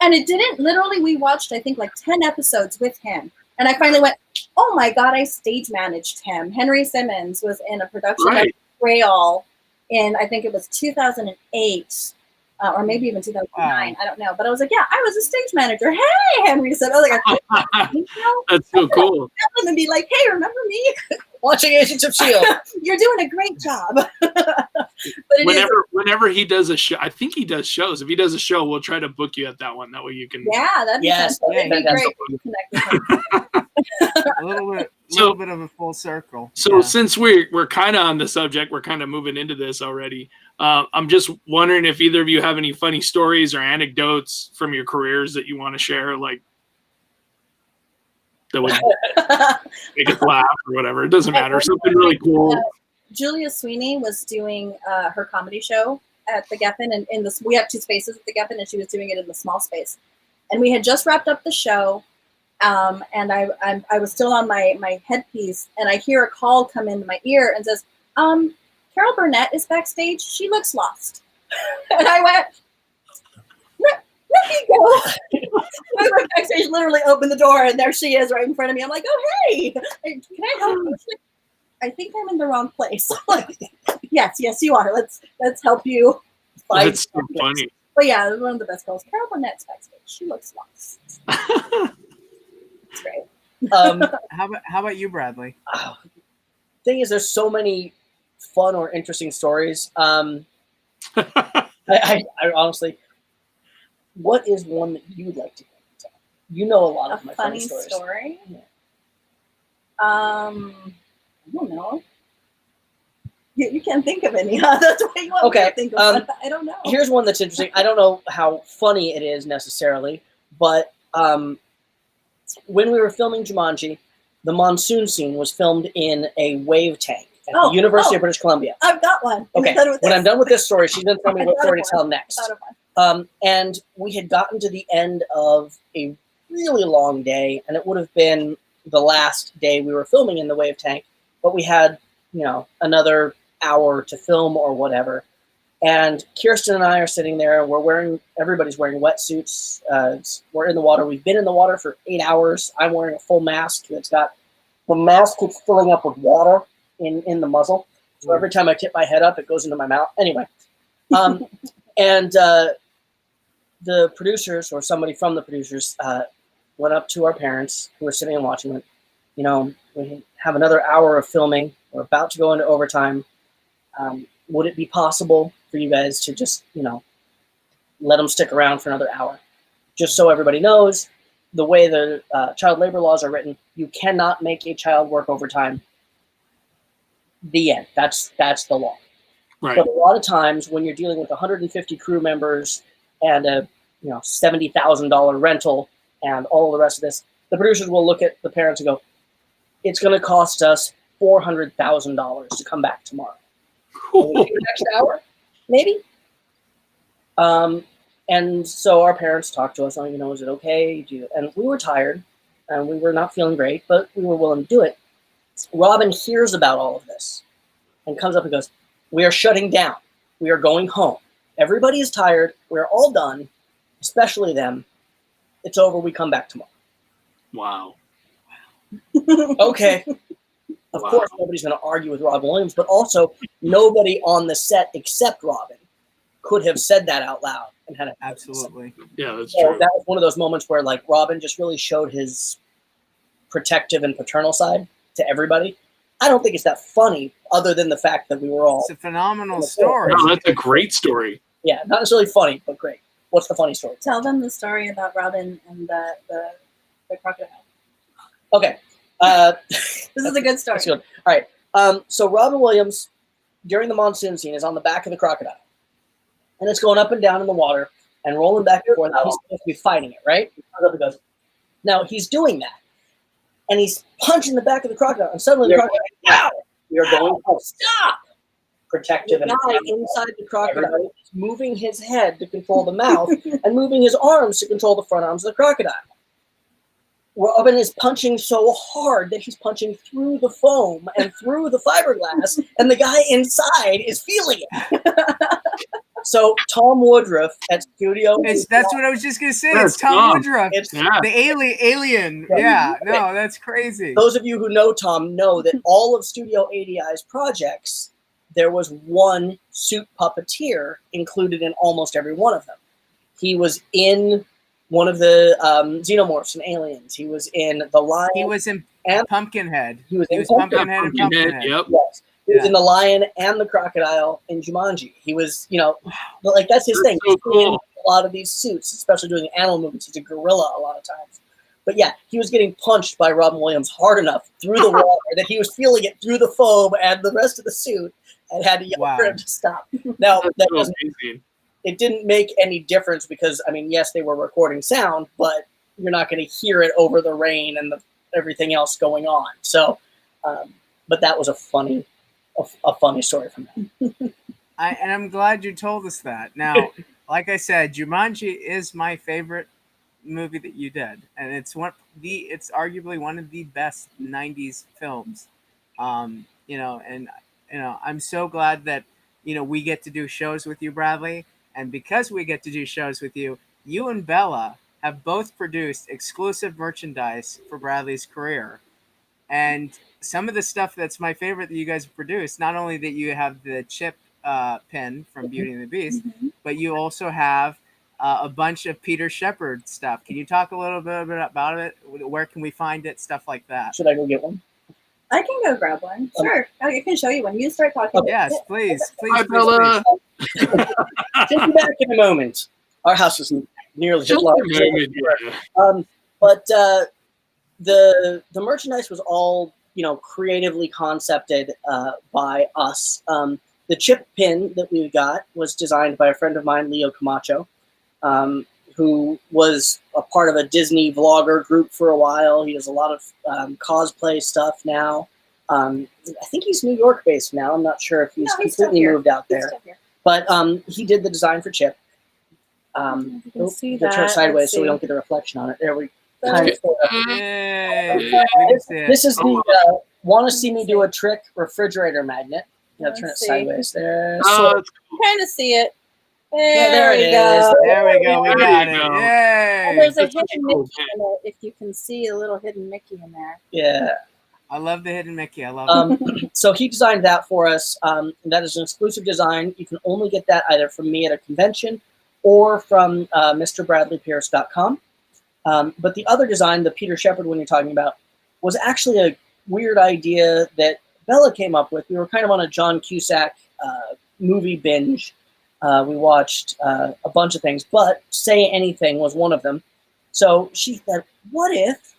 [SPEAKER 3] And it didn't. Literally, we watched, I think, like 10 episodes with him. And I finally went, oh my God, I stage managed him. Henry Simmons was in a production of Grail in, I think it was 2008, or maybe even 2009. Wow. I don't know. But I was like, yeah, I was a stage manager. Hey, Henry Simmons. I was like,
[SPEAKER 1] that's so cool.
[SPEAKER 3] And be like, hey, remember me?
[SPEAKER 4] Watching Agents of S.H.I.E.L.D.
[SPEAKER 3] You're doing a great job.
[SPEAKER 1] But whenever he does a show, I think he does shows. If he does a show, we'll try to book you at that one. That way you can.
[SPEAKER 3] Yeah, that'd be great to connect with him.
[SPEAKER 2] a little bit of a full circle.
[SPEAKER 1] So since we're kind of on the subject, we're kind of moving into this already. I'm just wondering if either of you have any funny stories or anecdotes from your careers that you want to share, like that would make us laugh or whatever. It doesn't matter. Something really cool.
[SPEAKER 3] Julia Sweeney was doing her comedy show at the Geffen, and we have 2 spaces at the Geffen, and she was doing it in the small space. And we had just wrapped up the show, and I was still on my headpiece, and I hear a call come into my ear and says, Carol Burnett is backstage. She looks lost. And I went, let me go. I went backstage, literally opened the door, and there she is right in front of me. I'm like, oh, hey, can I help you? I think I'm in the wrong place. Like, yes, you are. Let's help you.
[SPEAKER 1] That's so funny.
[SPEAKER 3] But yeah, it was one of the best calls. Carol Burnett's backstage. She looks lost. It's great.
[SPEAKER 2] How about you, Bradley?
[SPEAKER 4] Thing is, there's so many fun or interesting stories. I honestly, what is one that you'd like to tell? You know a lot of my funny stories.
[SPEAKER 3] Story? Yeah. I don't know. You can't think of any. That's why you want me to think of one. I don't know.
[SPEAKER 4] Here's one that's interesting. I don't know how funny it is necessarily, but when we were filming Jumanji, the monsoon scene was filmed in a wave tank at the University of British Columbia.
[SPEAKER 3] I've got one.
[SPEAKER 4] Okay. When I'm done with this story, she's going to tell me what story to tell next. And we had gotten to the end of a really long day, and it would have been the last day we were filming in the wave tank, but we had, another hour to film or whatever. And Kirsten and I are sitting there, and everybody's wearing wetsuits. We're in the water. We've been in the water for 8 hours. I'm wearing a full mask the mask keeps filling up with water in the muzzle. So every time I tip my head up, it goes into my mouth. Anyway. And the producers, or somebody from the producers, went up to our parents who were sitting and watching it. We have another hour of filming. We're about to go into overtime. Would it be possible for you guys to just, let them stick around for another hour? Just so everybody knows, the way the child labor laws are written, you cannot make a child work overtime the end. That's the law.
[SPEAKER 1] Right.
[SPEAKER 4] But a lot of times when you're dealing with 150 crew members and a $70,000 rental and all the rest of this, the producers will look at the parents and go, it's going to cost us $400,000 to come back tomorrow. An extra hour, maybe. And so our parents talked to us on, is it okay? And we were tired and we were not feeling great, but we were willing to do it. Robin hears about all of this and comes up and goes, we are shutting down. We are going home. Everybody is tired. We're all done, especially them. It's over. We come back tomorrow.
[SPEAKER 1] Wow.
[SPEAKER 4] Okay. Of course, nobody's going to argue with Robin Williams, but also nobody on the set except Robin could have said that out loud and had it.
[SPEAKER 2] Absolutely.
[SPEAKER 1] Yeah, that's
[SPEAKER 4] So
[SPEAKER 1] true.
[SPEAKER 4] that was one of those moments where like Robin just really showed his protective and paternal side to everybody. I don't think it's that funny other than the fact that we were all...
[SPEAKER 2] It's a phenomenal story.
[SPEAKER 1] No, that's a great story.
[SPEAKER 4] Yeah, not necessarily funny, but great. What's the funny story?
[SPEAKER 3] Tell them the story about Robin and the crocodile.
[SPEAKER 4] Okay.
[SPEAKER 3] This is a good story.
[SPEAKER 4] That's good. All right. So Robin Williams, during the monsoon scene, is on the back of the crocodile. And it's going up and down in the water and rolling back and forth. He's supposed to be fighting it, right? He comes up and goes. Now, he's doing that. And he's punching the back of the crocodile. And suddenly the crocodile, wow! You're going to stop! Protective. And the guy inside the crocodile is moving his head to control the mouth and moving his arms to control the front arms of the crocodile. Robin is punching so hard that he's punching through the foam and through the fiberglass, and the guy inside is feeling it. So Tom Woodruff at Studio...
[SPEAKER 2] That's what I was just going to say.
[SPEAKER 1] Yes,
[SPEAKER 2] It's Tom Woodruff.
[SPEAKER 4] It's
[SPEAKER 2] The alien. Yeah. No, that's crazy.
[SPEAKER 4] Those of you who know Tom know that all of Studio ADI's projects, there was one suit puppeteer included in almost every one of them. He was in one of the xenomorphs and aliens. He was in The Lion.
[SPEAKER 2] He was in Pumpkinhead.
[SPEAKER 4] He was
[SPEAKER 2] Pumpkinhead and Pumpkinhead.
[SPEAKER 1] Yep.
[SPEAKER 4] Yes. He was in The Lion and the Crocodile in Jumanji. He was, like that's his thing.
[SPEAKER 1] So cool.
[SPEAKER 4] He's in a lot of these suits, especially doing animal movements. He's a gorilla a lot of times. But yeah, he was getting punched by Robin Williams hard enough through the water that he was feeling it through the foam and the rest of the suit and had to yell for him to stop. Now,
[SPEAKER 1] That's
[SPEAKER 4] that
[SPEAKER 1] so
[SPEAKER 4] doesn't,
[SPEAKER 1] amazing.
[SPEAKER 4] it didn't make any difference because, I mean, yes, they were recording sound, but you're not going to hear it over the rain and everything else going on. So, but that was a funny story from him.
[SPEAKER 2] And I'm glad you told us that. Now, like I said, Jumanji is my favorite movie that you did, and it's arguably one of the best '90s films. I'm so glad that we get to do shows with you, Bradley, and because we get to do shows with you, you and Bella have both produced exclusive merchandise for Bradley's career. And some of the stuff that's my favorite that you guys have produced, not only that you have the chip pin from Beauty and the Beast, but you also have a bunch of Peter Shepard stuff. Can you talk a little bit about it? Where can we find it? Stuff like that.
[SPEAKER 4] Should I go get one?
[SPEAKER 3] I can go grab one. Sure. I can show you when you start talking.
[SPEAKER 2] Yes, please.
[SPEAKER 1] Hi, Bella.
[SPEAKER 4] Just be back in a moment. Our house is nearly just large. But the merchandise was all creatively concepted by us. The chip pin that we got was designed by a friend of mine, Leo Camacho, who was a part of a Disney vlogger group for a while. He does a lot of cosplay stuff now. I think he's New York based now. I'm not sure if he's completely moved out there. But he did the design for Chip.
[SPEAKER 3] You can see that.
[SPEAKER 4] Turn sideways so we don't get a reflection on it. There we go. This is the want to see me do a trick refrigerator magnet. Turn it sideways there.
[SPEAKER 3] Kind of see it.
[SPEAKER 4] There it is.
[SPEAKER 2] There we go. We got it. Yay!
[SPEAKER 3] And there's a hidden Mickey in it. If you can see a little hidden Mickey in there.
[SPEAKER 4] Yeah.
[SPEAKER 2] I love the hidden Mickey. I love it.
[SPEAKER 4] So he designed that for us. And that is an exclusive design. You can only get that either from me at a convention or from MrBradleyPierce.com. But the other design, the Peter Shepard one you're talking about, was actually a weird idea that Bella came up with. We were kind of on a John Cusack movie binge. We watched a bunch of things, but Say Anything was one of them. So she said, what if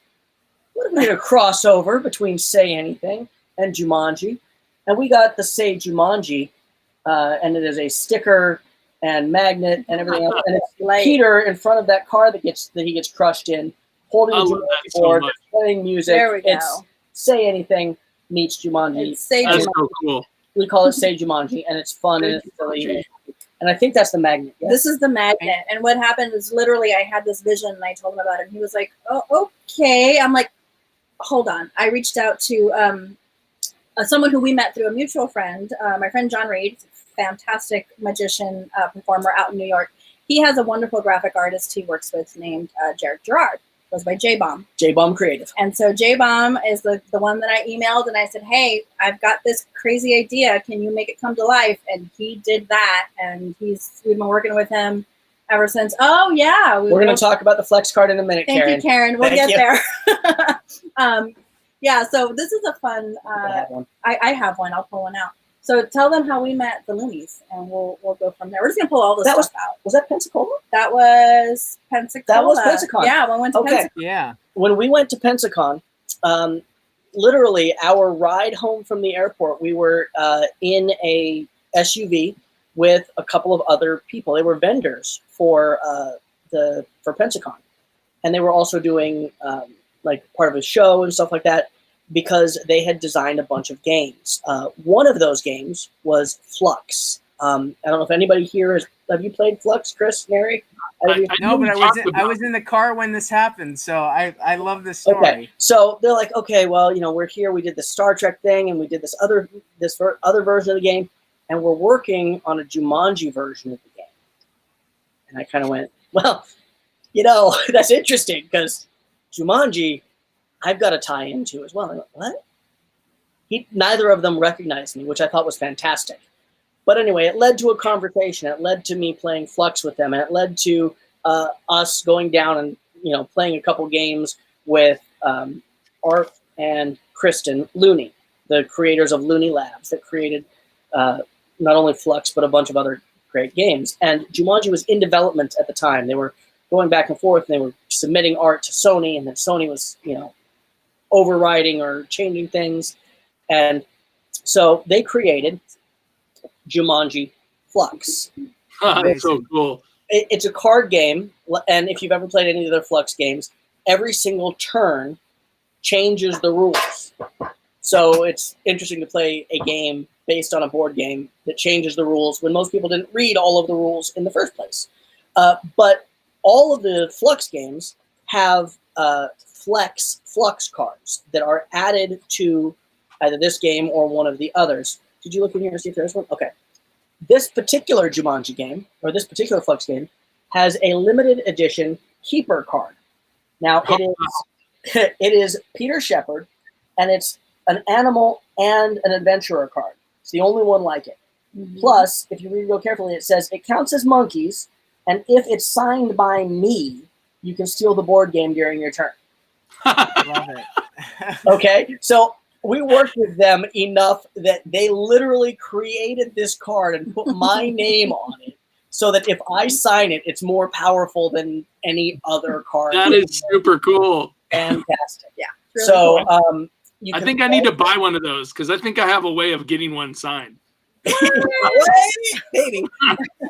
[SPEAKER 4] we did a crossover between Say Anything and Jumanji? And we got the Say Jumanji, and it is a sticker and magnet and everything else. And it's Peter in front of that car that he gets crushed in, holding the Jumanji board, playing music.
[SPEAKER 3] There we go.
[SPEAKER 4] It's Say Anything meets Jumanji.
[SPEAKER 3] It's Say
[SPEAKER 1] That's
[SPEAKER 3] Jumanji.
[SPEAKER 1] so cool.
[SPEAKER 4] We call it Say Jumanji, and it's fun and it's silly. And I think that's the magnet. Yeah.
[SPEAKER 3] This is the magnet. And what happened is literally I had this vision and I told him about it. And he was like, oh, okay. I'm like, hold on. I reached out to someone who we met through a mutual friend, my friend John Reed, fantastic magician, performer out in New York. He has a wonderful graphic artist he works with named Jared Gerard. Goes by J-Bomb.
[SPEAKER 4] J-Bomb Creative.
[SPEAKER 3] And so J-Bomb is the one that I emailed and I said, hey, I've got this crazy idea. Can you make it come to life? And he did that. And we've been working with him ever since. Oh, yeah.
[SPEAKER 4] We're going to talk about the Flex card in a minute, Karen.
[SPEAKER 3] Thank you, Karen. We'll get there. Yeah, so this is a fun, I have one. I'll pull one out. So tell them how we met the Loonies, and we'll go from there. We're just going to pull all this stuff out.
[SPEAKER 4] Was that Pensacola?
[SPEAKER 3] That was Pensacola.
[SPEAKER 4] That was Pensacon.
[SPEAKER 3] Yeah, when we went to Pensacon.
[SPEAKER 2] Yeah.
[SPEAKER 4] When we went to Pensacon, literally our ride home from the airport, we were in a SUV with a couple of other people. They were vendors for Pensacon, and they were also doing like part of a show and stuff like that, because they had designed a bunch of games. One of those games was Flux. I don't know if anybody here have you played Flux, Chris, Nery?
[SPEAKER 2] No, but I was in the car when this happened, so I love this story.
[SPEAKER 4] Okay, so they're like, okay, well, we're here. We did the Star Trek thing, and we did this other version of the game, and we're working on a Jumanji version of the game. And I kind of went, well, that's interesting because Jumanji, I've got a tie into as well. I went, what? Neither of them recognized me, which I thought was fantastic. But anyway, it led to a conversation. It led to me playing Flux with them, and it led to us going down and playing a couple games with Art and Kristen Looney, the creators of Looney Labs that created not only Flux but a bunch of other great games. And Jumanji was in development at the time. They were going back and forth, and they were submitting art to Sony, and then Sony was overriding or changing things. And so they created Jumanji Flux.
[SPEAKER 1] That's so cool.
[SPEAKER 4] It's a card game, and if you've ever played any of their Flux games, every single turn changes the rules. So it's interesting to play a game based on a board game that changes the rules when most people didn't read all of the rules in the first place. But all of the Flux games have Flux cards that are added to either this game or one of the others. Did you look in here to see if there's one? Okay. This particular Jumanji game, or this particular Flux game, has a limited edition keeper card. Now, it is Peter Shepard, and it's an animal and an adventurer card. It's the only one like it. Mm-hmm. Plus, if you read real carefully, it says it counts as monkeys, and if it's signed by me, you can steal the board game during your turn.
[SPEAKER 2] Love it.
[SPEAKER 4] Okay, so we worked with them enough that they literally created this card and put my name on it so that if I sign it, it's more powerful than any other card.
[SPEAKER 1] That is super cool.
[SPEAKER 4] Fantastic.
[SPEAKER 3] Yeah. Really
[SPEAKER 4] so
[SPEAKER 3] cool.
[SPEAKER 4] You
[SPEAKER 1] I think I need to buy one of those because I think I have a way of getting one signed.
[SPEAKER 4] Maybe.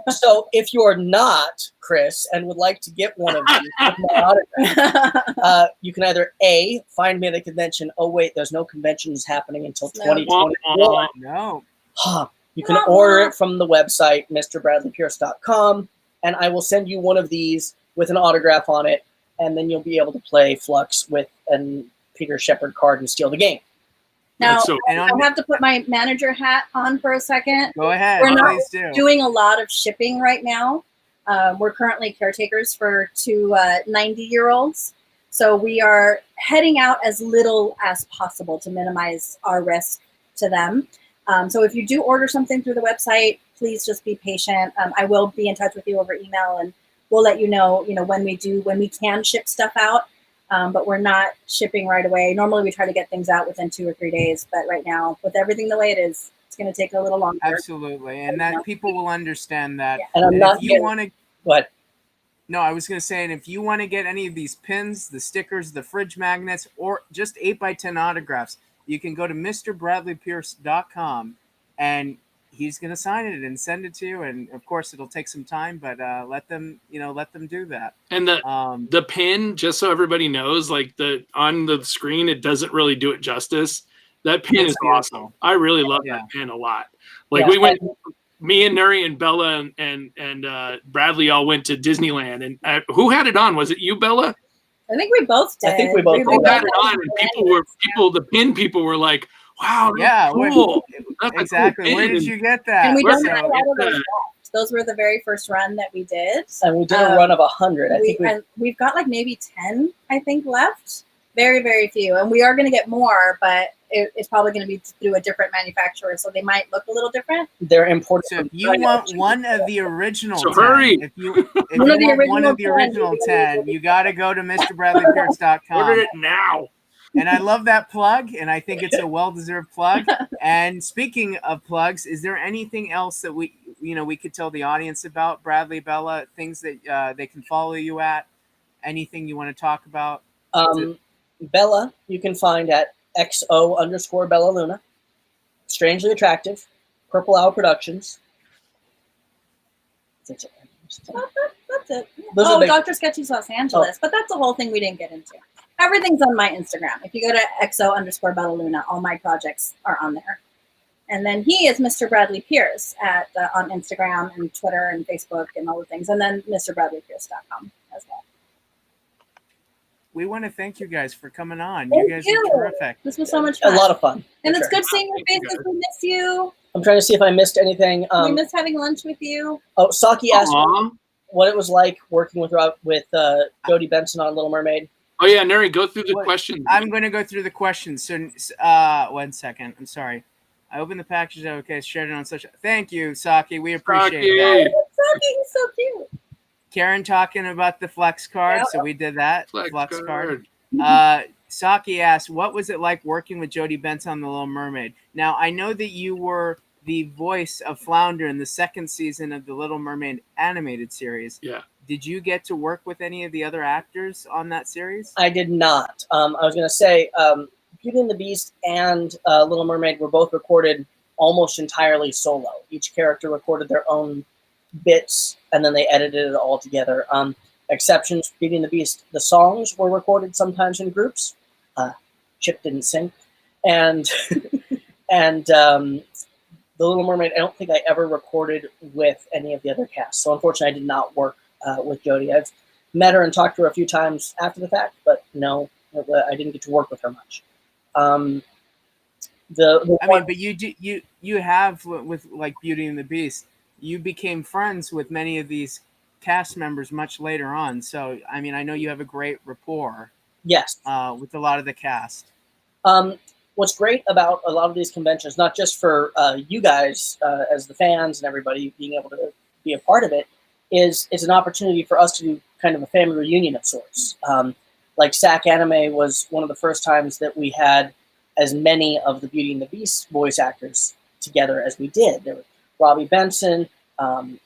[SPEAKER 4] So if you're not Chris and would like to get one of these with my autograph, you can either A, find me at the convention. Oh wait, there's no conventions happening until 2021.
[SPEAKER 2] No.
[SPEAKER 4] You can order it from the website MrBradleyPierce.com, and I will send you one of these with an autograph on it, and then you'll be able to play Flux with a Peter Shepard card and steal the game.
[SPEAKER 3] Now, I have to put my manager hat on for a second.
[SPEAKER 2] Go ahead.
[SPEAKER 3] We're not doing a lot of shipping right now. We're currently caretakers for two 90-year-olds. So we are heading out as little as possible to minimize our risk to them. So if you do order something through the website, please just be patient. I will be in touch with you over email, and we'll let you know, when we can ship stuff out. But we're not shipping right away. Normally we try to get things out within 2 or 3 days, but right now, with everything the way it is, it's going to take a little longer.
[SPEAKER 2] Absolutely, and that people will understand that.
[SPEAKER 4] Yeah. And
[SPEAKER 2] if you want to,
[SPEAKER 4] what?
[SPEAKER 2] No, I was going to say, and if you want to get any of these pins, the stickers, the fridge magnets, or just 8x10 autographs, you can go to MrBradleyPierce.com and he's going to sign it and send it to you. And of course, it'll take some time, but let them do that.
[SPEAKER 1] And the pin, just so everybody knows, like on the screen, it doesn't really do it justice. That pin is awesome. I really love that pin a lot. Like me and Nery and Bella and Bradley all went to Disneyland, and who had it on? Was it you, Bella?
[SPEAKER 3] I think we both did.
[SPEAKER 4] I think we both
[SPEAKER 3] had
[SPEAKER 4] had
[SPEAKER 3] it
[SPEAKER 1] on, and the pin people were like, "Wow, that's cool."
[SPEAKER 2] Exactly.
[SPEAKER 1] Cool.
[SPEAKER 2] Where did you get that?
[SPEAKER 3] And we don't have a lot of those left. Those were the very first run that we did.
[SPEAKER 4] And we did a run of 100.
[SPEAKER 3] We've got like maybe 10, I think, left. Very, very few. And we are going to get more, but it's probably going to be through a different manufacturer, so they might look a little different.
[SPEAKER 4] They're imported.
[SPEAKER 2] So if you want one of the original 10,
[SPEAKER 1] hurry.
[SPEAKER 2] If you want one of the original 10, you got to go to MrBradleyPierce.com.
[SPEAKER 1] Order it now.
[SPEAKER 2] And I love that plug, and I think it's a well-deserved plug. And speaking of plugs, is there anything else that we could tell the audience about, Bradley, Bella, things that they can follow you at? Anything you want to talk about?
[SPEAKER 4] Bella, you can find at XO_Bella Luna. Strangely Attractive, Purple Owl Productions. That's it.
[SPEAKER 3] That's it. Dr. Sketchy's Los Angeles, but that's the whole thing we didn't get into. Everything's on my Instagram. If you go to XO_Bella Luna, all my projects are on there. And then he is Mr. Bradley Pierce on Instagram and Twitter and Facebook and all the things. And then MrBradleyPierce.com as well.
[SPEAKER 2] We want to thank you guys for coming on. You guys are terrific.
[SPEAKER 3] This was so much fun.
[SPEAKER 4] A lot of fun.
[SPEAKER 3] And it's good seeing your faces. We miss you.
[SPEAKER 4] I'm trying to see if I missed anything.
[SPEAKER 3] We miss having lunch with you.
[SPEAKER 4] Oh, Saki asked me what it was like working with Jodie Benson on Little Mermaid.
[SPEAKER 1] Oh, yeah, Nery, go through the questions.
[SPEAKER 2] I'm going to go through the questions. So, 1 second. I'm sorry. I opened the package. Okay, shared it on social. Thank you, Saki. We appreciate that.
[SPEAKER 3] Saki is so cute.
[SPEAKER 2] Karen talking about the flex card, so we did that. Flex card. Saki asked, what was it like working with Jodie Benson on The Little Mermaid? Now, I know that you were the voice of Flounder in the second season of the Little Mermaid animated series.
[SPEAKER 1] Yeah.
[SPEAKER 2] Did you get to work with any of the other actors on that series?
[SPEAKER 4] I did not. I was going to say Beauty and the Beast and Little Mermaid were both recorded almost entirely solo. Each character recorded their own bits, and then they edited it all together. Exceptions, Beauty and the Beast, the songs were recorded sometimes in groups. Chip didn't sing. And The Little Mermaid, I don't think I ever recorded with any of the other cast. So unfortunately, I did not work with Jodie. I've met her and talked to her a few times after the fact, but no, I didn't get to work with her much. But
[SPEAKER 2] you have with like Beauty and the Beast, you became friends with many of these cast members much later on. So, I mean, I know you have a great rapport.
[SPEAKER 4] Yes.
[SPEAKER 2] With a lot of the cast.
[SPEAKER 4] What's great about a lot of these conventions, not just for you guys as the fans and everybody being able to be a part of it, is an opportunity for us to do kind of a family reunion of sorts. Like SAC Anime was one of the first times that we had as many of the Beauty and the Beast voice actors together as we did. There were Robbie Benson,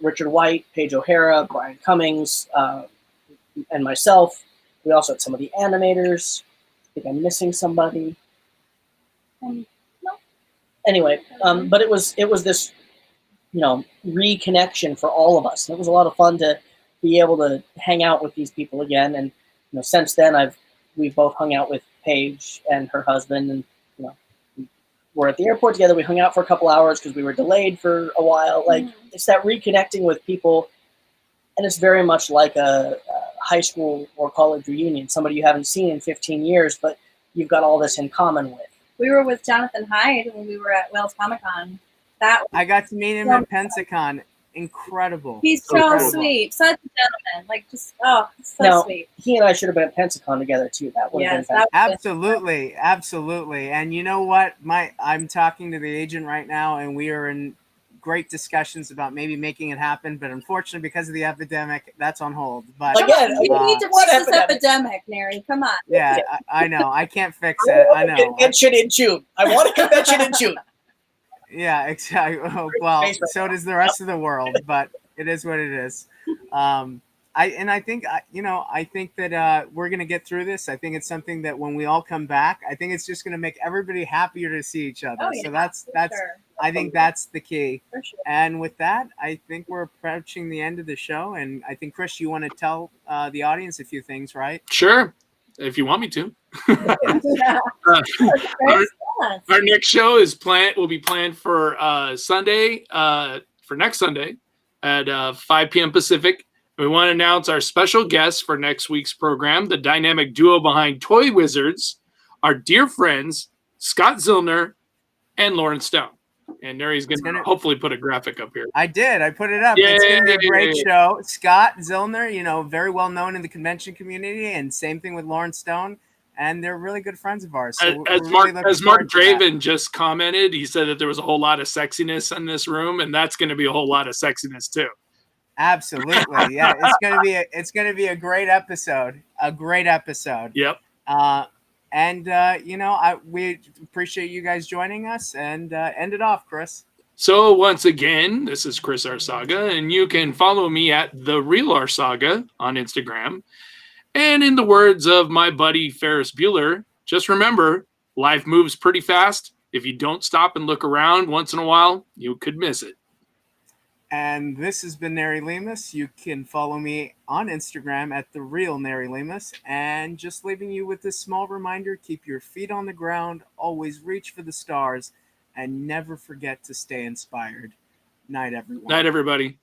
[SPEAKER 4] Richard White, Paige O'Hara, Brian Cummings, and myself. We also had some of the animators. I think I'm missing somebody.
[SPEAKER 3] No.
[SPEAKER 4] Anyway, but it was this, reconnection for all of us. And it was a lot of fun to be able to hang out with these people again. And since then, we've both hung out with Paige and her husband, and we're at the airport together. We hung out for a couple hours because we were delayed for a while. Like it's that reconnecting with people, and it's very much like a high school or college reunion. Somebody you haven't seen in 15 years, but you've got all this in common with.
[SPEAKER 3] We were with Jonathan Hyde when we were at Wales Comic Con.
[SPEAKER 2] I got to meet him at Pensacon. Incredible.
[SPEAKER 3] He's so sweet. Such a gentleman. Like, just, so sweet.
[SPEAKER 4] He and I should have been at Pensacon together, too. That would have been
[SPEAKER 2] fantastic. Absolutely. And you know what? I'm talking to the agent right now, and we are in great discussions about maybe making it happen. But unfortunately, because of the epidemic, that's on hold. But
[SPEAKER 4] again,
[SPEAKER 3] you need to fix this epidemic, Nery. Come on.
[SPEAKER 2] Yeah, I know. I can't fix it. I know.
[SPEAKER 4] Convention in June. I want a convention in June.
[SPEAKER 2] Yeah, exactly. Oh, well, so does the rest of the world, but it is what it is. I think that we're gonna get through this. I think it's something that when we all come back, I think it's just gonna make everybody happier to see each other.
[SPEAKER 3] Oh, yeah,
[SPEAKER 2] So that's
[SPEAKER 3] sure.
[SPEAKER 2] I think that's the key.
[SPEAKER 3] For sure.
[SPEAKER 2] And with that, I think we're approaching the end of the show. And I think, Chris, you want to tell the audience a few things, right?
[SPEAKER 1] Sure, if you want me to.
[SPEAKER 3] Yeah.
[SPEAKER 1] Our next show will be planned for Sunday, for next Sunday at 5 p.m. Pacific. We want to announce our special guests for next week's program, the dynamic duo behind Toy Wizards, our dear friends, Scott Zillner and Lauren Stone. And Nery's going to hopefully put a graphic up here.
[SPEAKER 2] I did. I put it up.
[SPEAKER 1] Yay.
[SPEAKER 2] It's going to be a great show. Scott Zillner, very well known in the convention community, and same thing with Lauren Stone. And they're really good friends of ours. So
[SPEAKER 1] as Mark Draven just commented, he said that there was a whole lot of sexiness in this room, and that's going to be a whole lot of sexiness too.
[SPEAKER 2] Absolutely, yeah. It's gonna be a great episode. A great episode.
[SPEAKER 1] Yep.
[SPEAKER 2] We appreciate you guys joining us, and end it off, Chris.
[SPEAKER 1] So once again, this is Chris Arsaga, and you can follow me at The Real Arsaga on Instagram. And in the words of my buddy Ferris Bueller, just remember, life moves pretty fast. If you don't stop and look around once in a while, you could miss it.
[SPEAKER 2] And this has been Nery Lemus. You can follow me on Instagram at The Real Nery Lemus. And just leaving you with this small reminder, keep your feet on the ground, always reach for the stars, and never forget to stay inspired. Night, everyone.
[SPEAKER 1] Night, everybody.